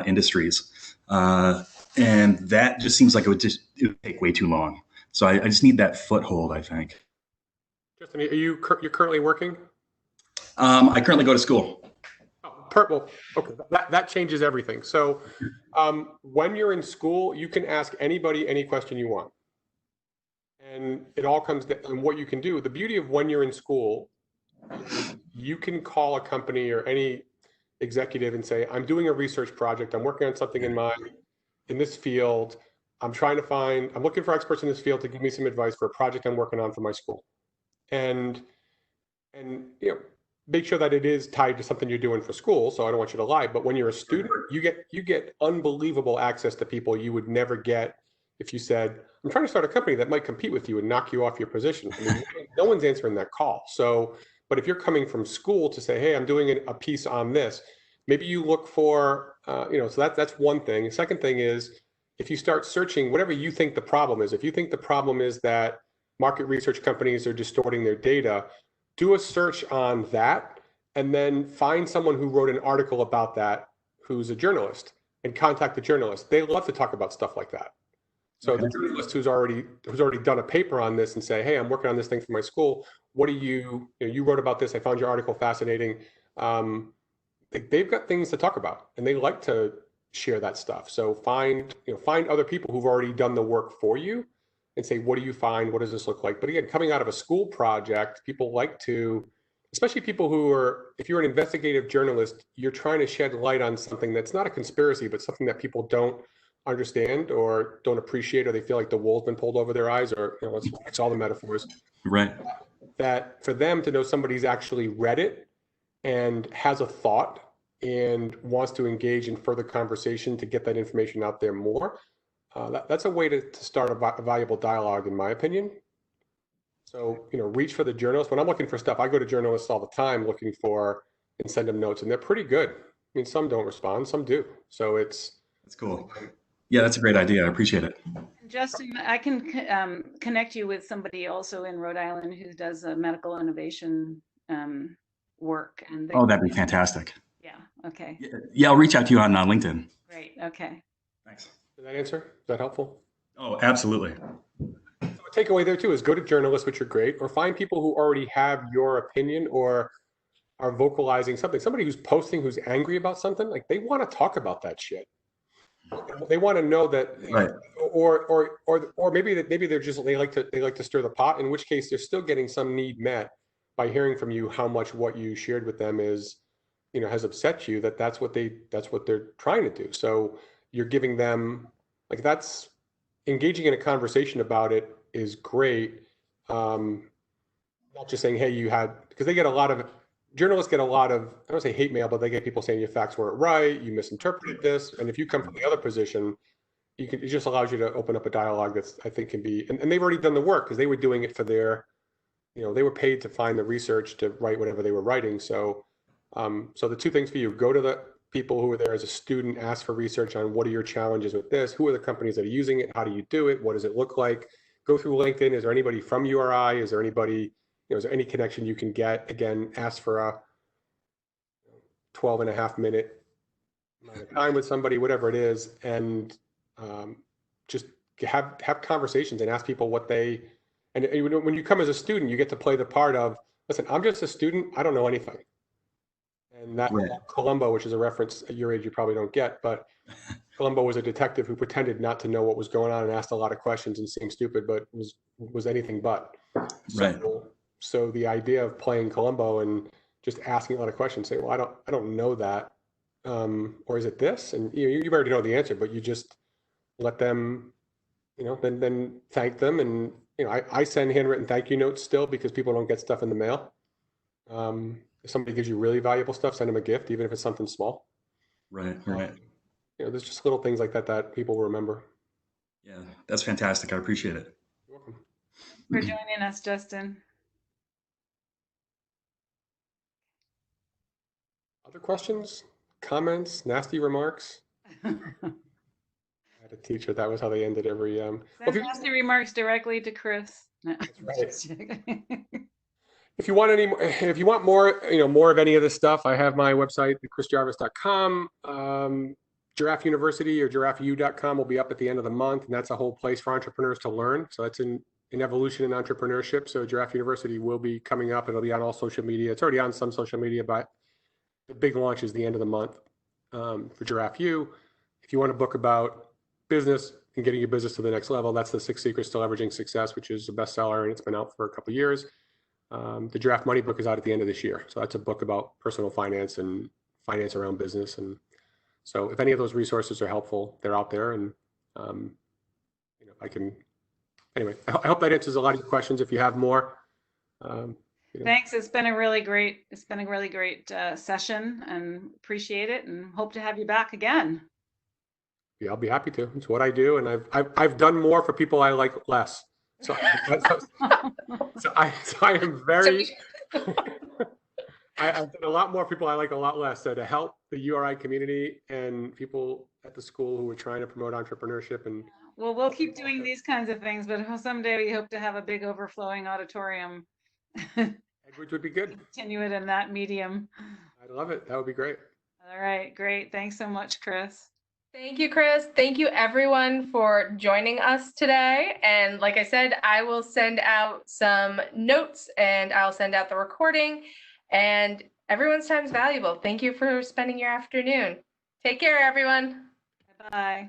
industries, and that just seems like it would take way too long. So I just need that foothold, I think. Justin, you're currently working? I currently go to school. Oh, purple. Okay, that changes everything. So when you're in school, you can ask anybody any question you want. And it all comes down to what you can do. The beauty of when you're in school, you can call a company or any executive and say, I'm doing a research project. I'm working on something in this field. I'm looking for experts in this field to give me some advice for a project I'm working on for my school. And make sure that it is tied to something you're doing for school. So I don't want you to lie, but when you're a student, you get unbelievable access to people you would never get if you said, I'm trying to start a company that might compete with you and knock you off your position. I mean, no one's answering that call. So, but if you're coming from school to say, hey, I'm doing a piece on this, maybe you look for, so that's one thing. The second thing is, if you start searching, whatever you think the problem is, if you think the problem is that market research companies are distorting their data, do a search on that, and then find someone who wrote an article about that, who's a journalist, and contact the journalist. They love to talk about stuff like that. So Okay. the journalist who's already done a paper on this and say, hey, I'm working on this thing for my school. What do you wrote about this. I found your article fascinating. They've got things to talk about and they like to share that stuff. So find other people who've already done the work for you and say, what do you find? What does this look like? But again, coming out of a school project, people like to, especially people who are, if you're an investigative journalist, you're trying to shed light on something that's not a conspiracy, but something that people don't understand or don't appreciate, or they feel like the wool's been pulled over their eyes, or it's all the metaphors. Right. That for them to know somebody's actually read it and has a thought and wants to engage in further conversation to get that information out there more, that's a way to start a valuable dialogue, in my opinion. So, reach for the journalist. When I'm looking for stuff, I go to journalists all the time looking for and send them notes, and they're pretty good. I mean, some don't respond, some do. So That's cool. Yeah, that's a great idea. I appreciate it. Justin, I can connect you with somebody also in Rhode Island who does medical innovation work. And Oh, that'd be fantastic. Yeah. Okay. Yeah, I'll reach out to you on LinkedIn. Great. Okay. Thanks. Did that answer? Is that helpful? Oh, absolutely. So a takeaway there too is go to journalists, which are great, or find people who already have your opinion or are vocalizing something. Somebody who's posting, who's angry about something, like they want to talk about that shit. They want to know that, right. Or maybe they're just they like to stir the pot. In which case, they're still getting some need met by hearing from you how much what you shared with them is, has upset you. That's what they're trying to do. So you're giving them that's engaging in a conversation about it is great. Not just saying, hey, because they get a lot of journalists get a lot of, I don't say hate mail, but they get people saying your facts weren't right, you misinterpreted this. And if you come from the other position, it just allows you to open up a dialogue that's, I think, can be, and they've already done the work because they were doing it for their, they were paid to find the research to write whatever they were writing. So, so the two things for you: go to the people who are there as a student, ask for research on what are your challenges with this, who are the companies that are using it, how do you do it, what does it look like? Go through LinkedIn. Is there anybody from URI? Is there anybody? Is there any connection you can get? Again, ask for a 12.5-minute amount of time with somebody, whatever it is, and just have conversations and ask people what they. And when you come as a student, you get to play the part of, listen, I'm just a student. I don't know anything. And that right. Columbo, which is a reference at your age you probably don't get, but Columbo was a detective who pretended not to know what was going on and asked a lot of questions and seemed stupid, but was anything but. Right. So the idea of playing Columbo and just asking a lot of questions, say, well, I don't know that, or is it this? And you already know the answer, but you just let them, then thank them. And I send handwritten thank you notes still because people don't get stuff in the mail. If somebody gives you really valuable stuff, send them a gift, even if it's something small. Right. There's just little things like that people remember. Yeah, that's fantastic. I appreciate it. You're welcome. For joining us, Justin. Other questions, comments, nasty remarks? I had a teacher, that was how they ended every. Send nasty remarks directly to Chris. No, that's right. If you want more, more of any of this stuff, I have my website, chrisjarvis.com. Giraffe University or giraffeu.com will be up at the end of the month, and that's a whole place for entrepreneurs to learn. So that's an evolution in entrepreneurship. So Giraffe University will be coming up. It'll be on all social media. It's already on some social media, but the big launch is the end of the month for Giraffe U. If you want a book about business and getting your business to the next level, that's the 6 Secrets to Leveraging Success, which is a bestseller, and it's been out for a couple of years. The Giraffe Money book is out at the end of this year. So that's a book about personal finance and finance around business. And so if any of those resources are helpful, they're out there. And, anyway, I hope that answers a lot of your questions. If you have more. Thanks. It's been a really great session, and appreciate it, and hope to have you back again. Yeah, I'll be happy to. It's what I do. And I've done more for people I like less. So I am very, I've done a lot more people I like a lot less. So to help the URI community and people at the school who are trying to promote entrepreneurship. And well, we'll keep doing these kinds of things, but someday we hope to have a big overflowing auditorium. Edwards would be good. Continue it in that medium. I'd love it. That would be great. All right, great. Thanks so much, Chris. Thank you, Chris. Thank you, everyone, for joining us today. And like I said, I will send out some notes and I'll send out the recording. And everyone's time is valuable. Thank you for spending your afternoon. Take care, everyone. Bye.